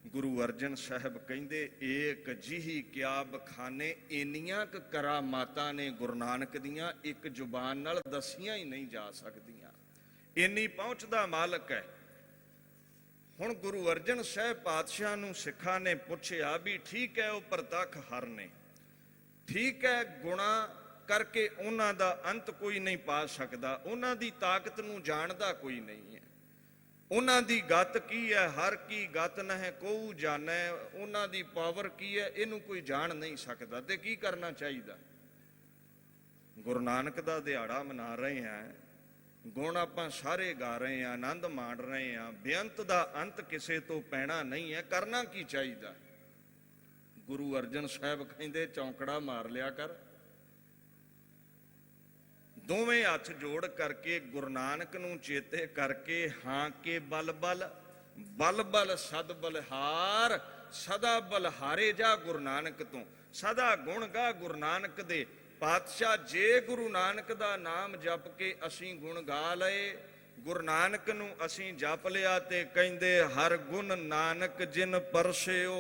ਗੁਰੂ ਅਰਜਨ ਸਾਹਿਬ ਕਹਿੰਦੇ, ਏਕ ਜਿਹੀ ਕਿਆ ਬਖਾਨੇ। ਇੰਨੀਆਂ ਕੁ ਕਰਾਮਾਤਾਂ ਨੇ ਗੁਰੂ ਨਾਨਕ ਦੀਆਂ, ਇੱਕ ਜ਼ੁਬਾਨ ਨਾਲ ਦੱਸੀਆਂ ਹੀ ਨਹੀਂ ਜਾ ਸਕਦੀਆਂ। ਇੰਨੀ ਪਹੁੰਚ ਦਾ ਮਾਲਕ ਹੈ। ਹੁਣ ਗੁਰੂ ਅਰਜਨ ਸਾਹਿਬ ਪਾਤਸ਼ਾਹ ਨੂੰ ਸਿੱਖਾਂ ਨੇ ਪੁੱਛਿਆ ਵੀ ਠੀਕ ਹੈ ਉਹ ਪ੍ਰਤੱਖ ਹਰ ਨੇ, ਠੀਕ ਹੈ ਗੁਣਾ ਕਰਕੇ ਉਹਨਾਂ ਦਾ ਅੰਤ ਕੋਈ ਨਹੀਂ ਪਾ ਸਕਦਾ, ਉਹਨਾਂ ਦੀ ਤਾਕਤ ਨੂੰ ਜਾਣਦਾ ਕੋਈ ਨਹੀਂ ਹੈ, ਉਹਨਾਂ ਦੀ ਗਤ ਕੀ ਹੈ, ਹਰ ਕੀ ਗਤ ਨਹਿ ਕੋਊ ਜਾਣੈ, ਉਹਨਾਂ ਦੀ ਪਾਵਰ ਕੀ ਹੈ ਇਹਨੂੰ ਕੋਈ ਜਾਣ ਨਹੀਂ ਸਕਦਾ। ਤੇ ਕੀ ਕਰਨਾ ਚਾਹੀਦਾ? ਗੁਰੂ ਨਾਨਕ ਦਾ ਦਿਹਾੜਾ ਮਨਾ ਰਹੇ ਹਾਂ, ਗੁਣ ਆਪਾਂ ਸਾਰੇ ਗਾ ਰਹੇ ਹਾਂ, ਆਨੰਦ ਮਾਣ ਰਹੇ ਹਾਂ, ਬੇਅੰਤ ਦਾ ਅੰਤ ਕਿਸੇ ਤੋਂ ਪੈਣਾ ਨਹੀਂ ਹੈ। ਕਰਨਾ ਕੀ ਚਾਹੀਦਾ? ਗੁਰੂ ਅਰਜਨ ਸਾਹਿਬ ਕਹਿੰਦੇ ਚੌਂਕੜਾ ਮਾਰ ਲਿਆ ਕਰ, ਦੋਵੇਂ ਹੱਥ ਜੋੜ ਕਰਕੇ ਗੁਰੂ ਨਾਨਕ ਨੂੰ ਚੇਤੇ ਕਰਕੇ, ਹਾਂ ਕੇ ਬਲ ਬਲ ਬਲ ਬਲ ਸਦ ਬਲਹਾਰ, ਸਦਾ ਬਲਹਾਰੇ ਜਾ ਗੁਰੂ ਨਾਨਕ ਤੋਂ, ਸਦਾ ਗੁਣ ਗਾ ਗੁਰੂ ਨਾਨਕ ਦੇ। ਪਾਤਸ਼ਾਹ ਜੇ ਗੁਰੂ ਨਾਨਕ ਦਾ ਨਾਮ ਜਪ ਕੇ ਅਸੀਂ ਗੁਣ ਗਾ ਲਏ, ਗੁਰੂ ਨਾਨਕ ਨੂੰ ਅਸੀਂ ਜਪ ਲਿਆ, ਤੇ ਕਹਿੰਦੇ ਹਰ ਗੁਣ ਨਾਨਕ ਜਿਨ ਪਰਸਿਓ,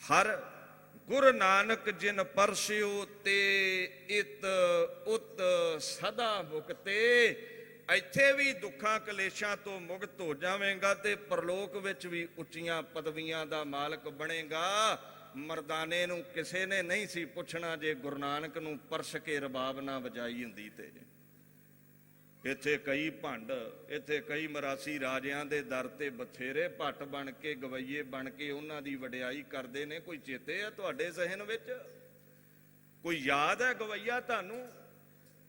ਹਰ ਗੁਰੂ ਨਾਨਕ ਜਿਨ ਪਰਸਿਓ, ਤੇ ਇਤ ਉਤ ਸਦਾ ਮੁਕਤੇ। ਇੱਥੇ ਵੀ ਦੁੱਖਾਂ ਕਲੇਸ਼ਾਂ ਤੋਂ ਮੁਕਤ ਹੋ ਜਾਵੇਂਗਾ ਤੇ ਪਰਲੋਕ ਵਿੱਚ ਵੀ ਉੱਚੀਆਂ ਪਦਵੀਆਂ ਦਾ ਮਾਲਕ ਬਣੇਗਾ। ਮਰਦਾਨੇ ਨੂੰ ਕਿਸੇ ਨੇ ਨਹੀਂ ਸੀ ਪੁੱਛਣਾ ਜੇ ਗੁਰੂ ਨਾਨਕ ਨੂੰ ਪਰਸ ਕੇ ਰਬਾਬ ਨਾ ਵਜਾਈ ਹੁੰਦੀ। ਤੇ ਇੱਥੇ ਕਈ ਭੰਡ, ਇੱਥੇ ਕਈ ਮਰਾਸੀ ਰਾਜਿਆਂ ਦੇ ਦਰ ਤੇ ਬਥੇਰੇ ਭੱਟ ਬਣ ਕੇ, ਗਵਈਏ ਬਣ ਕੇ ਉਹਨਾਂ ਦੀ ਵਡਿਆਈ ਕਰਦੇ ਨੇ। ਕੋਈ ਚੇਤੇ ਹੈ ਤੁਹਾਡੇ ਜ਼ਿਹਨ ਵਿੱਚ? ਕੋਈ ਯਾਦ ਹੈ ਗਵਈਆ ਤੁਹਾਨੂੰ?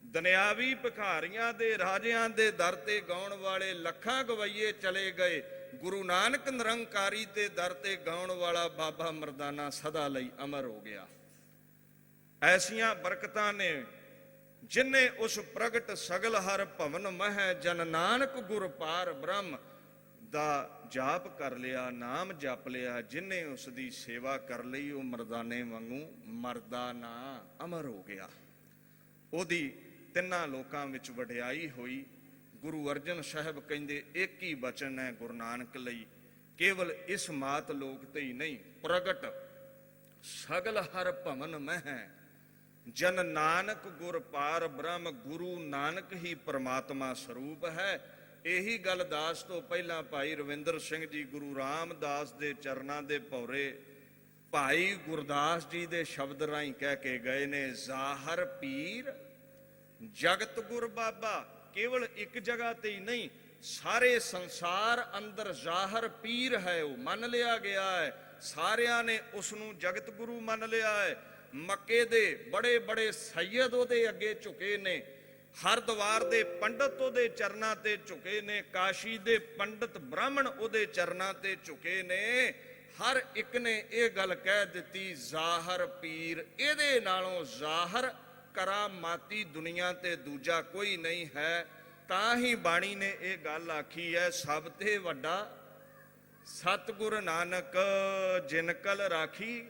ਦੁਨਿਆਵੀ ਭਿਖਾਰੀਆਂ ਦੇ ਰਾਜਿਆਂ ਦੇ ਦਰ ਤੇ ਗਾਉਣ ਵਾਲੇ ਲੱਖਾਂ ਗਵਈਏ ਚਲੇ ਗਏ, ਗੁਰੂ ਨਾਨਕ ਨਿਰੰਕਾਰੀ ਦੇ ਦਰ ਤੇ ਗਾਉਣ ਵਾਲਾ ਬਾਬਾ ਮਰਦਾਨਾ ਸਦਾ ਲਈ ਅਮਰ ਹੋ ਗਿਆ। ਐਸੀਆਂ ਬਰਕਤਾਂ ਨੇ ਜਿਨੇ ਉਸ ਪ੍ਰਗਟ ਸਗਲ ਹਰ ਭਵਨ ਮਹਿ, ਜਨ ਨਾਨਕ ਗੁਰ ਪਾਰ ਬ੍ਰਹਮ ਦਾ ਜਾਪ ਕਰ ਲਿਆ, ਨਾਮ ਜਪ ਲਿਆ, ਜਿਨੇ ਉਸ ਦੀ ਸੇਵਾ ਕਰ ਲਈ ਉਹ ਮਰਦਾਨੇ ਵਾਂਗੂ ਮਰਦਾਨਾ ਅਮਰ ਹੋ ਗਿਆ। ਉਹਦੀ ਤਿੰਨਾਂ ਲੋਕਾਂ ਵਿੱਚ ਵਡਿਆਈ ਹੋਈ। ਗੁਰੂ ਅਰਜਨ ਸਾਹਿਬ ਕਹਿੰਦੇ ਇੱਕ ਹੀ ਬਚਨ ਹੈ ਗੁਰੂ ਨਾਨਕ ਲਈ, ਕੇਵਲ ਇਸ ਮਾਤ ਲੋਕ ਤੇ ਹੀ ਨਹੀਂ, ਪ੍ਰਗਟ ਸਗਲ ਹਰ ਭਵਨ ਮਹਿ, ਜਨ ਨਾਨਕ ਗੁਰ ਪਾਰ ਬ੍ਰਹਮ। ਗੁਰੂ ਨਾਨਕ ਹੀ ਪਰਮਾਤਮਾ ਸਰੂਪ ਹੈ। ਇਹੀ ਗੱਲ ਦਾਸ ਤੋਂ ਪਹਿਲਾਂ ਭਾਈ ਰਵਿੰਦਰ ਸਿੰਘ ਜੀ ਗੁਰੂ ਰਾਮਦਾਸ ਦੇ ਚਰਨਾਂ ਦੇ ਭੌਰੇ ਭਾਈ ਗੁਰਦਾਸ ਜੀ ਦੇ ਸ਼ਬਦ ਰਾਹੀਂ ਕਹਿ ਕੇ ਗਏ ਨੇ, ਜ਼ਾਹਰ ਪੀਰ ਜਗਤ ਗੁਰ ਬਾਬਾ। ਕੇਵਲ ਇੱਕ ਜਗ੍ਹਾ ਤੇ ਹੀ ਨਹੀਂ, ਸਾਰੇ ਸੰਸਾਰ ਅੰਦਰ ਜ਼ਾਹਰ ਪੀਰ ਹੈ, ਉਹ ਮੰਨ ਲਿਆ ਗਿਆ ਹੈ। ਸਾਰਿਆਂ ਨੇ ਉਸ ਨੂੰ ਜਗਤ ਗੁਰੂ ਮੰਨ ਲਿਆ ਹੈ। ਮੱਕੇ ਦੇ ਬੜੇ ਬੜੇ ਸੈਯਦ ਉਹਦੇ ਅੱਗੇ ਝੁਕੇ ਨੇ, ਹਰਦੁਆਰ ਦੇ ਪੰਡਤ ਉਹਦੇ ਚਰਨਾਂ ਤੇ ਝੁਕੇ ਨੇ, ਕਾਸ਼ੀ ਦੇ ਪੰਡਤ ਬ੍ਰਾਹਮਣ ਉਹਦੇ ਚਰਨਾਂ ਤੇ ਝੁਕੇ ਨੇ। ਹਰ ਇੱਕ ਨੇ ਇਹ ਗੱਲ ਕਹਿ ਦਿੱਤੀ, ਜ਼ਾਹਰ ਪੀਰ, ਇਹਦੇ ਨਾਲੋਂ ਜ਼ਾਹਰ ਕਰਾਮਾਤੀ ਦੁਨੀਆ ਤੇ ਦੂਜਾ ਕੋਈ ਨਹੀਂ ਹੈ। ਤਾਂ ਹੀ ਬਾਣੀ ਨੇ ਇਹ ਗੱਲ ਆਖੀ ਹੈ, ਸਭ ਤੇ ਵੱਡਾ ਸਤਿਗੁਰ ਨਾਨਕ ਜਿਨ ਕਲ ਰਾਖੀ।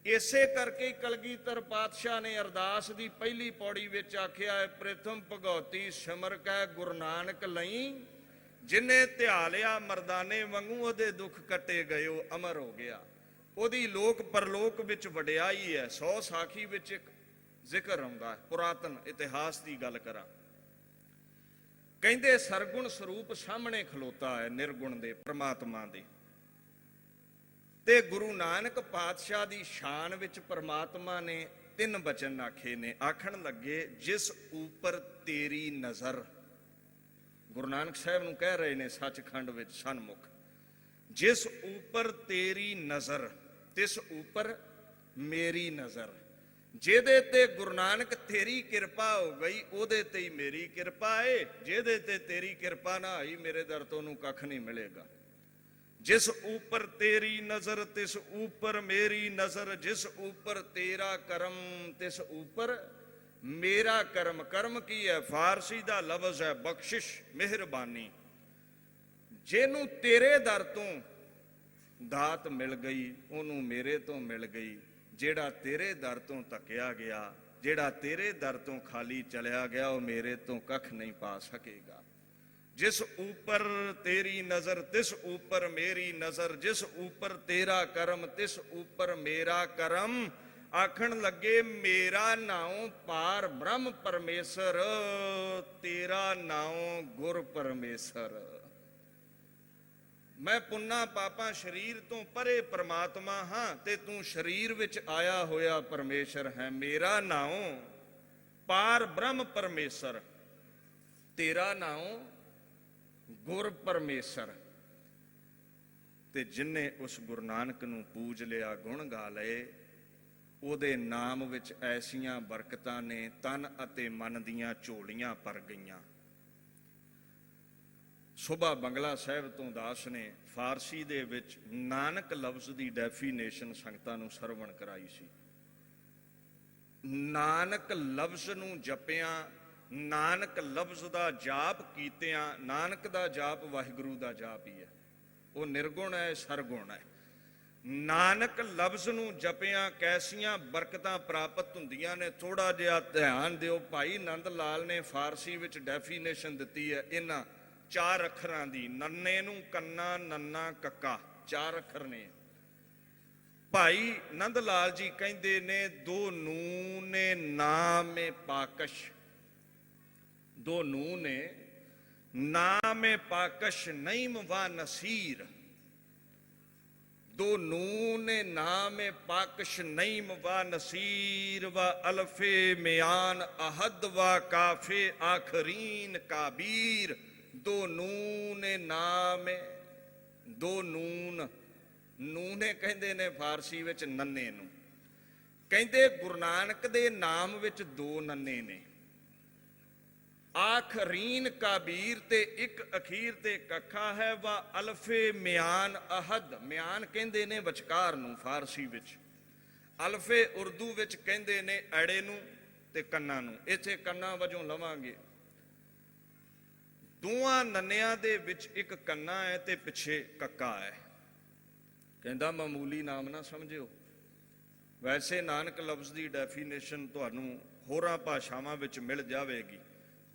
ਇਸੇ ਕਰਕੇ ਕਲਗੀਧਰ ਪਾਤਸ਼ਾਹ ਨੇ ਅਰਦਾਸ ਦੀ ਪਹਿਲੀ ਪੌੜੀ ਵਿੱਚ ਆਖਿਆ ਹੈ, ਪ੍ਰਥਮ ਭਗਉਤੀ ਸਿਮਰ ਕੈ ਗੁਰੂ ਨਾਨਕ ਲਈ, ਜਿਨੇ ਧਿਆ ਲਿਆ ਮਰਦਾਨੇ ਵਾਂਗੂ ਉਹਦੇ ਦੁੱਖ ਕੱਟੇ ਗਏ, ਉਹ ਅਮਰ ਹੋ ਗਿਆ। ਉਹਦੀ ਲੋਕ ਪਰਲੋਕ ਵਿੱਚ ਵਡਿਆਈ ਹੈ। 100 ਸਾਖੀ ਵਿੱਚ ਇੱਕ ਜ਼ਿਕਰ ਆਉਂਦਾ ਹੈ, ਪੁਰਾਤਨ ਇਤਿਹਾਸ ਦੀ ਗੱਲ ਕਰਾਂ। ਕਹਿੰਦੇ ਸਰਗੁਣ ਸਰੂਪ ਸਾਹਮਣੇ ਖਲੋਤਾ ਹੈ ਨਿਰਗੁਣ ਦੇ ਪ੍ਰਮਾਤਮਾ ਦੇ, ਤੇ ਗੁਰੂ ਨਾਨਕ ਪਾਤਸ਼ਾਹ ਦੀ ਸ਼ਾਨ ਵਿੱਚ ਪ੍ਰਮਾਤਮਾ ਨੇ 3 ਬਚਨ ਆਖੇ ਨੇ। ਆਖਣ ਲੱਗੇ, ਜਿਸ ਉਪਰ ਤੇਰੀ ਨਜ਼ਰ। ਗੁਰੂ ਨਾਨਕ ਸਾਹਿਬ ਨੂੰ ਕਹਿ ਰਹੇ ਨੇ ਸੱਚਖੰਡ ਵਿੱਚ ਸਨਮੁਖ, ਜਿਸ ਉਪਰ ਤੇਰੀ ਨਜ਼ਰ ਤਿਸ ਉਪਰ ਮੇਰੀ ਨਜ਼ਰ। ਜਿਹਦੇ ਤੇ ਗੁਰੂ ਨਾਨਕ ਤੇਰੀ ਕਿਰਪਾ ਹੋ ਗਈ, ਉਹਦੇ ਤੇ ਹੀ ਮੇਰੀ ਕਿਰਪਾ ਏ। ਜਿਹਦੇ ਤੇ ਤੇਰੀ ਕਿਰਪਾ ਨਾ ਹੋਈ, ਮੇਰੇ ਦਰ ਤੋਂ ਉਹਨੂੰ ਕੱਖ ਨਹੀਂ ਮਿਲੇਗਾ। ਜਿਸ ਉਪਰ ਤੇਰੀ ਨਜ਼ਰ ਤਿਸ ਉਪਰ ਮੇਰੀ ਨਜ਼ਰ, ਜਿਸ ਉਪਰ ਤੇਰਾ ਕਰਮ ਤਿਸ ਉਪਰ ਮੇਰਾ ਕਰਮ। ਕਰਮ ਕੀ ਹੈ? ਫਾਰਸੀ ਦਾ ਲਫ਼ਜ਼ ਹੈ ਬਖਸ਼ਿਸ਼, ਮਿਹਰਬਾਨੀ। ਜਿਹਨੂੰ ਤੇਰੇ ਦਰ ਤੋਂ ਦਾਤ ਮਿਲ ਗਈ, ਉਹਨੂੰ ਮੇਰੇ ਤੋਂ ਮਿਲ ਗਈ। ਜਿਹੜਾ ਤੇਰੇ ਦਰ ਤੋਂ ਧੱਕਿਆ ਗਿਆ, ਜਿਹੜਾ ਤੇਰੇ ਦਰ ਤੋਂ ਖਾਲੀ ਚਲਿਆ ਗਿਆ, ਉਹ ਮੇਰੇ ਤੋਂ ਕੱਖ ਨਹੀਂ ਪਾ ਸਕੇਗਾ। ਜਿਸ ਉਪਰ ਤੇਰੀ ਨਜ਼ਰ ਤਿਸ ਉਪਰ ਮੇਰੀ ਨਜ਼ਰ, ਜਿਸ ਉਪਰ ਤੇਰਾ ਕਰਮ ਤਿਸ ਉਪਰ ਮੇਰਾ ਕਰਮ। ਆਖਣ ਲੱਗੇ ਮੇਰਾ ਨਾਉ ਪਾਰ ਬ੍ਰਹਮ ਪਰਮੇਸ਼ਰ, ਤੇਰਾ ਨਾਉ ਗੁਰ ਪਰਮੇਸ਼ਰ। ਮੈਂ ਪੁੰਨਾ ਪਾਪਾਂ ਸਰੀਰ ਤੋਂ ਪਰੇ ਪਰਮਾਤਮਾ ਹਾਂ ਤੇ ਤੂੰ ਸਰੀਰ ਵਿੱਚ ਆਇਆ ਹੋਇਆ ਪਰਮੇਸ਼ਰ ਹੈ। ਮੇਰਾ ਨਾਉ ਪਾਰ ਬ੍ਰਹਮ ਪਰਮੇਸ਼ਰ, ਤੇਰਾ ਨਾਉ ਗੁਰ ਪਰਮੇਸ਼ਰ। ਤੇ ਜਿਨਨੇ ਉਸ ਗੁਰੂ ਨਾਨਕ ਨੂੰ ਪੂਜ ਲਿਆ, ਗੁਣ ਗਾ ਲਏ, ਉਹਦੇ ਨਾਮ ਵਿੱਚ ਐਸੀਆਂ ਬਰਕਤਾਂ ਨੇ, ਤਨ ਅਤੇ ਮਨ ਦੀਆਂ ਝੋਲੀਆਂ ਭਰ ਗਈਆਂ। ਸੁਭਾ ਬੰਗਲਾ ਸਾਹਿਬ ਤੋਂ ਦਾਸ ਨੇ ਫਾਰਸੀ ਦੇ ਵਿੱਚ ਨਾਨਕ ਲਫ਼ਜ਼ ਦੀ ਡੈਫੀਨੇਸ਼ਨ ਸੰਗਤਾਂ ਨੂੰ ਸਰਵਣ ਕਰਾਈ ਸੀ। ਨਾਨਕ ਲਫ਼ਜ਼ ਨੂੰ ਜਪਿਆਂ, ਨਾਨਕ ਲਫ਼ਜ਼ ਦਾ ਜਾਪ ਕੀਤਿਆਂ, ਨਾਨਕ ਦਾ ਜਾਪ ਵਾਹਿਗੁਰੂ ਦਾ ਜਾਪ ਹੀ ਹੈ, ਉਹ ਨਿਰਗੁਣ ਹੈ, ਸਰਗੁਣ ਹੈ। ਨਾਨਕ ਲਫ਼ਜ਼ ਨੂੰ ਜਪਿਆਂ ਕੈਸੀਆਂ ਬਰਕਤਾਂ ਪ੍ਰਾਪਤ ਹੁੰਦੀਆਂ ਨੇ, ਥੋੜਾ ਜਿਹਾ ਧਿਆਨ ਦਿਓ। ਭਾਈ ਨੰਦ ਲਾਲ ਨੇ ਫਾਰਸੀ ਵਿੱਚ ਡੈਫੀਨੇਸ਼ਨ ਦਿੱਤੀ ਹੈ ਇਹਨਾਂ 4 ਅੱਖਰਾਂ ਦੀ। ਨੰਨੇ ਨੂੰ ਕੰਨਾ, ਨੰਨਾ ਕੱਕਾ, 4 ਅੱਖਰ ਨੇ। ਭਾਈ ਨੰਦ ਲਾਲ ਜੀ ਕਹਿੰਦੇ ਨੇ ਦੋ ਨੂਨ ਨੇ ਨਾਮੇ ਪਾਕਸ਼, ਦੋ ਨੂਨ ਨੇ ਨਾਮੇ ਪਾਕਸ਼ ਨਈਮ ਵਾ ਨਸੀਰ। दो नून नाम पाकश नईम व नसीर व अल्फे म्यान अहद व काफे आखरीन काबीर। दो नून नाम, दो नून, ਨੂਨੇ ਕਹਿੰਦੇ ਨੇ ਫਾਰਸੀ ਵਿੱਚ ਨੰਨੇ ਨੂੰ। ਕਹਿੰਦੇ ਗੁਰੂ ਨਾਨਕ ਦੇ ਨਾਮ ਵਿੱਚ 2 ਨੰਨੇ ਨੇ, ਆਖਰੀਨ ਕਾਬੀਰ ਤੇ ਇੱਕ ਅਖੀਰ ਤੇ ਕੱਖਾ ਹੈ। ਵਾ ਅਲਫੇ ਮਿਆਨ ਅਹਦ, ਮਿਆਨ ਕਹਿੰਦੇ ਨੇ ਵਿਚਕਾਰ ਨੂੰ ਫਾਰਸੀ ਵਿੱਚ, ਅਲਫੇ ਉਰਦੂ ਵਿੱਚ ਕਹਿੰਦੇ ਨੇ ਐੜੇ ਨੂੰ ਤੇ ਕੰਨਾਂ ਨੂੰ। ਇੱਥੇ ਕੰਨਾਂ ਵਜੋਂ ਲਵਾਂਗੇ। ਦੋਵਾਂ ਨੰਨਿਆਂ ਦੇ ਵਿੱਚ ਇੱਕ ਕੰਨਾ ਹੈ ਤੇ ਪਿੱਛੇ ਕੱਕਾ ਹੈ। ਕਹਿੰਦਾ ਮਾਮੂਲੀ ਨਾਮ ਨਾ ਸਮਝਿਓ। ਵੈਸੇ ਨਾਨਕ ਲਫ਼ਜ਼ ਦੀ ਡੈਫੀਨੇਸ਼ਨ ਤੁਹਾਨੂੰ ਹੋਰਾਂ ਭਾਸ਼ਾਵਾਂ ਵਿੱਚ ਮਿਲ ਜਾਵੇਗੀ,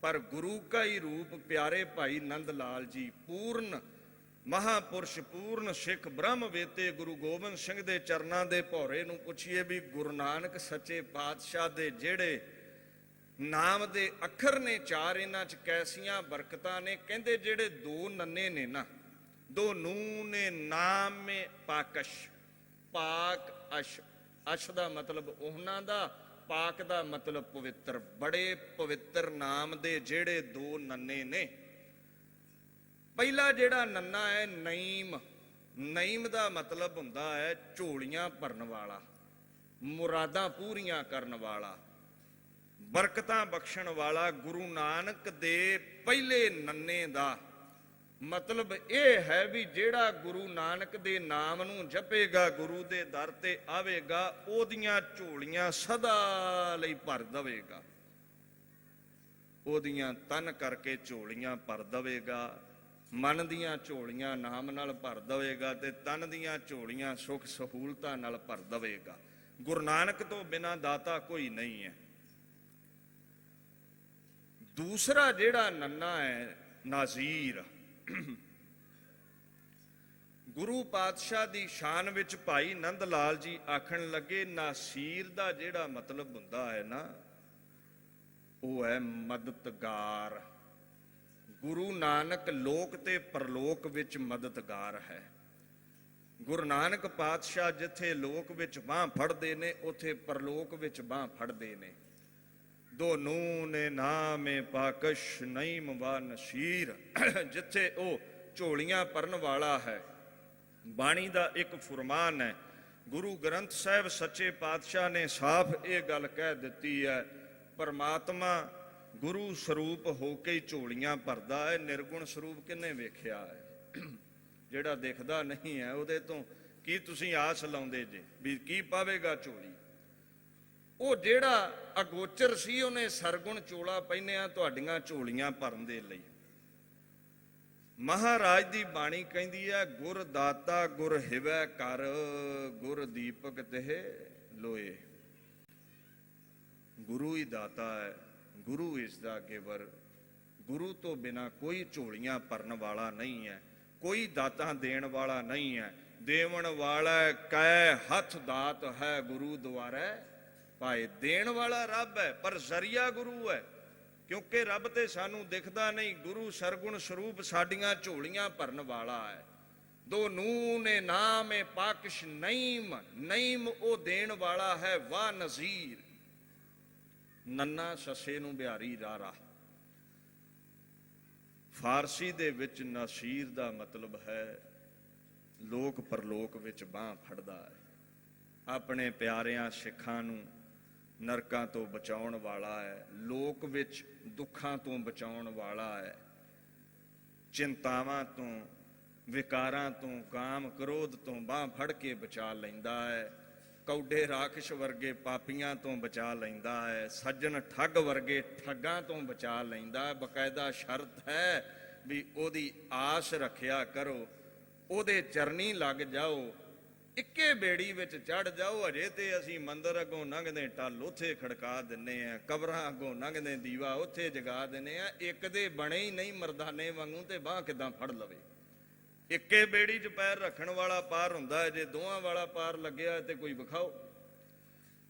ਪਰ ਗੁਰੂ ਕਾ ਹੀ ਰੂਪ ਪਿਆਰੇ ਭਾਈ ਨੰਦ ਲਾਲ ਜੀ ਪੂਰਨ ਮਹਾਪੁਰਸ਼, ਪੂਰਨ ਸਿੱਖ ਬ੍ਰਹਮ ਵੇਤੇ ਗੁਰੂ ਗੋਬਿੰਦ ਸਿੰਘ ਦੇ ਚਰਨਾਂ ਦੇ ਭੌਰੇ ਨੂੰ ਪੁੱਛੀਏ ਵੀ ਗੁਰੂ ਨਾਨਕ ਸੱਚੇ ਪਾਤਸ਼ਾਹ ਦੇ ਜਿਹੜੇ ਨਾਮ ਦੇ ਅੱਖਰ ਨੇ 4, ਇਹਨਾਂ 'ਚ ਕੈਸੀਆਂ ਬਰਕਤਾਂ ਨੇ। ਕਹਿੰਦੇ ਜਿਹੜੇ 2 ਨੰਨੇ ਨੇ ਨਾ, 2 ਨੂਨ ਨੇ ਨਾਮੇ ਪਾਕਸ਼, ਪਾਕ ਅਸ਼, ਅਸ਼ ਦਾ ਮਤਲਬ ਉਹਨਾਂ ਦਾ, ਪਾਕ ਦਾ ਮਤਲਬ ਪਵਿੱਤਰ। ਬੜੇ ਪਵਿੱਤਰ ਨਾਮ ਦੇ ਜਿਹੜੇ 2 ਨੰਨੇ ਨੇ। ਪਹਿਲਾ ਜਿਹੜਾ ਨੰਨਾ ਹੈ ਨਈਮ, ਨਈਮ ਦਾ ਮਤਲਬ ਹੁੰਦਾ ਹੈ ਝੋਲੀਆਂ ਭਰਨ ਵਾਲਾ, ਮੁਰਾਦਾਂ ਪੂਰੀਆਂ ਕਰਨ ਵਾਲਾ, ਬਰਕਤਾਂ ਬਖਸ਼ਣ ਵਾਲਾ। ਗੁਰੂ ਨਾਨਕ ਦੇ ਪਹਿਲੇ ਨੰਨੇ ਦਾ ਮਤਲਬ ਇਹ ਹੈ ਵੀ ਜਿਹੜਾ ਗੁਰੂ ਨਾਨਕ ਦੇ ਨਾਮ ਨੂੰ ਜਪੇਗਾ, ਗੁਰੂ ਦੇ ਦਰ ਤੇ ਆਵੇਗਾ, ਉਹਦੀਆਂ ਝੋਲੀਆਂ ਸਦਾ ਲਈ ਭਰ ਦੇਵੇਗਾ, ਉਹਦੀਆਂ ਤਨ ਕਰਕੇ ਝੋਲੀਆਂ ਭਰ ਦੇਵੇਗਾ, ਮਨ ਦੀਆਂ ਝੋਲੀਆਂ ਨਾਮ ਨਾਲ ਭਰ ਦੇਵੇਗਾ ਤੇ ਤਨ ਦੀਆਂ ਝੋਲੀਆਂ ਸੁੱਖ ਸਹੂਲਤਾਂ ਨਾਲ ਭਰ ਦੇਵੇਗਾ। ਗੁਰੂ ਨਾਨਕ ਤੋਂ ਬਿਨਾਂ ਦਾਤਾ ਕੋਈ ਨਹੀਂ ਹੈ। ਦੂਸਰਾ ਜਿਹੜਾ ਨੰਨਾ ਹੈ ਨਾਜ਼ੀਰ। ਗੁਰੂ ਪਾਤਸ਼ਾਹ ਦੀ ਸ਼ਾਨ ਵਿੱਚ ਭਾਈ ਨੰਦ ਲਾਲ ਜੀ ਆਖਣ ਲੱਗੇ ਨਾਸੀਰ ਦਾ ਜਿਹੜਾ ਮਤਲਬ ਹੁੰਦਾ ਹੈ ਨਾ, ਉਹ ਹੈ ਮਦਦਗਾਰ। ਗੁਰੂ ਨਾਨਕ ਲੋਕ ਤੇ ਪਰਲੋਕ ਵਿੱਚ ਮਦਦਗਾਰ ਹੈ। ਗੁਰੂ ਨਾਨਕ ਪਾਤਸ਼ਾਹ ਜਿੱਥੇ ਲੋਕ ਵਿੱਚ ਬਾਂਹ ਫੜਦੇ ਨੇ, ਉੱਥੇ ਪਰਲੋਕ ਵਿੱਚ ਬਾਂਹ ਫੜਦੇ ਨੇ। 2 ਨੂਨ ਨਾਮੇ ਪਾਕਸ਼ ਨਈਮ ਵਾ ਨਸੀਰ। ਜਿੱਥੇ ਉਹ ਝੋਲੀਆਂ ਭਰਨ ਵਾਲਾ ਹੈ। ਬਾਣੀ ਦਾ ਇੱਕ ਫੁਰਮਾਨ ਹੈ, ਗੁਰੂ ਗ੍ਰੰਥ ਸਾਹਿਬ ਸੱਚੇ ਪਾਤਸ਼ਾਹ ਨੇ ਸਾਫ਼ ਇਹ ਗੱਲ ਕਹਿ ਦਿੱਤੀ ਹੈ, ਪਰਮਾਤਮਾ ਗੁਰੂ ਸਰੂਪ ਹੋ ਕੇ ਹੀ ਝੋਲੀਆਂ ਭਰਦਾ ਹੈ। ਨਿਰਗੁਣ ਸਰੂਪ ਕਿਹਨੇ ਵੇਖਿਆ ਹੈ? ਜਿਹੜਾ ਦਿਖਦਾ ਨਹੀਂ ਹੈ ਉਹਦੇ ਤੋਂ ਕੀ ਤੁਸੀਂ ਆਸ ਲਾਉਂਦੇ ਜੇ ਵੀ ਕੀ ਪਾਵੇਗਾ ਝੋਲੀ? ਉਹ ਜਿਹੜਾ ਅਗੋਚਰ ਸੀ ਉਹਨੇ ਸਰਗੁਣ ਚੋਲਾ ਪਹਿਨਿਆ ਤੁਹਾਡੀਆਂ ਝੋਲੀਆਂ ਭਰਨ ਦੇ ਲਈ। ਮਹਾਰਾਜ ਦੀ ਬਾਣੀ ਕਹਿੰਦੀ ਹੈ ਗੁਰ ਦਾਤਾ ਗੁਰ ਹਿਵੈ ਕਰ, ਗੁਰ ਦੀਪਕ ਤਿਹ ਲੋਏ। ਗੁਰੂ ਹੀ ਦਾਤਾ ਹੈ, ਗੁਰੂ ਇਸ ਦਾ ਗਿਵਰ। ਗੁਰੂ ਤੋਂ ਬਿਨਾ ਕੋਈ ਝੋਲੀਆਂ ਭਰਨ ਵਾਲਾ ਨਹੀਂ ਹੈ, ਕੋਈ ਦਾਤਾਂ ਦੇਣ ਵਾਲਾ ਨਹੀਂ ਹੈ। ਦੇਵਣ ਵਾਲਾ ਕੈ ਹੱਥ ਦਾਤ ਹੈ, ਗੁਰੂ ਦੁਆਰੇ ਭਾਏ ਦੇਣ ਵਾਲਾ ਰੱਬ ਹੈ ਪਰ ਜ਼ਰੀਆ ਗੁਰੂ ਹੈ, ਕਿਉਂਕਿ ਰੱਬ ਤੇ ਸਾਨੂੰ ਦਿਖਦਾ ਨਹੀਂ। ਗੁਰੂ ਸਰਗੁਣ ਸਰੂਪ ਸਾਡੀਆਂ ਝੋਲੀਆਂ ਭਰਨ ਵਾਲਾ ਹੈ। ਦੋ ਨੂਨ ਨੇ ਨਾਮ ਏ ਪਾਕਿਸ਼ ਨਈਮ, ਨਈਮ ਉਹ ਦੇਣ ਵਾਲਾ ਹੈ। ਵਾਹ ਨਜ਼ੀਰ, ਨੰਨਾ ਸੱਸੇ ਨੂੰ ਬਿਹਾਰੀ ਰਾਰਾ। ਫਾਰਸੀ ਦੇ ਵਿੱਚ ਨਸੀਰ ਦਾ ਮਤਲਬ ਹੈ ਲੋਕ ਪਰਲੋਕ ਵਿੱਚ ਬਾਂਹ ਫੜਦਾ ਹੈ। ਆਪਣੇ ਪਿਆਰਿਆਂ ਸਿੱਖਾਂ ਨੂੰ ਨਰਕਾਂ ਤੋਂ ਬਚਾਉਣ ਵਾਲਾ ਹੈ, ਲੋਕ ਵਿੱਚ ਦੁੱਖਾਂ ਤੋਂ ਬਚਾਉਣ ਵਾਲਾ ਹੈ, ਚਿੰਤਾਵਾਂ ਤੋਂ, ਵਿਕਾਰਾਂ ਤੋਂ, ਕਾਮ ਕ੍ਰੋਧ ਤੋਂ ਬਾਂਹ ਫੜ ਕੇ ਬਚਾ ਲੈਂਦਾ ਹੈ। ਕੌਡੇ ਰਾਖਸ਼ ਵਰਗੇ ਪਾਪੀਆਂ ਤੋਂ ਬਚਾ ਲੈਂਦਾ ਹੈ। ਸੱਜਣ ਠੱਗ ਵਰਗੇ ਠੱਗਾਂ ਤੋਂ ਬਚਾ ਲੈਂਦਾ ਹੈ। ਬਕਾਇਦਾ ਸ਼ਰਤ ਹੈ ਵੀ ਉਹਦੀ ਆਸ ਰੱਖਿਆ ਕਰੋ, ਉਹਦੇ ਚਰਨੀ ਲੱਗ ਜਾਓ, ਇੱਕੇ ਬੇੜੀ ਵਿੱਚ ਚੜ ਜਾਓ। ਅਜੇ ਤੇ ਅਸੀਂ ਮੰਦਰ ਅੱਗੋਂ ਲੰਘਦੇ ਟੱਲ ਉੱਥੇ ਖੜਕਾ ਦਿੰਨੇ ਆ, ਕਬਰਾਂ ਅੱਗੋਂ ਲੰਘਦੇ ਦੀਵਾ ਉੱਥੇ ਜਗਾ ਦਿੰਨੇ ਆ। ਇੱਕ ਦੇ ਬਣੇ ਹੀ ਨਹੀਂ ਮਰਦਾਨੇ ਵਾਂਗੂ ਤੇ ਬਾਂਹ ਕਿੱਦਾਂ ਫੜ ਲਵੇ। ਇੱਕੇ ਬੇੜੀ 'ਚ ਪੈਰ ਰੱਖਣ ਵਾਲਾ ਪਾਰ ਹੁੰਦਾ ਹੈ, ਜੇ ਦੋਹਾਂ ਵਾਲਾ ਪਾਰ ਲੱਗਿਆ ਤੇ ਕੋਈ ਵਿਖਾਓ।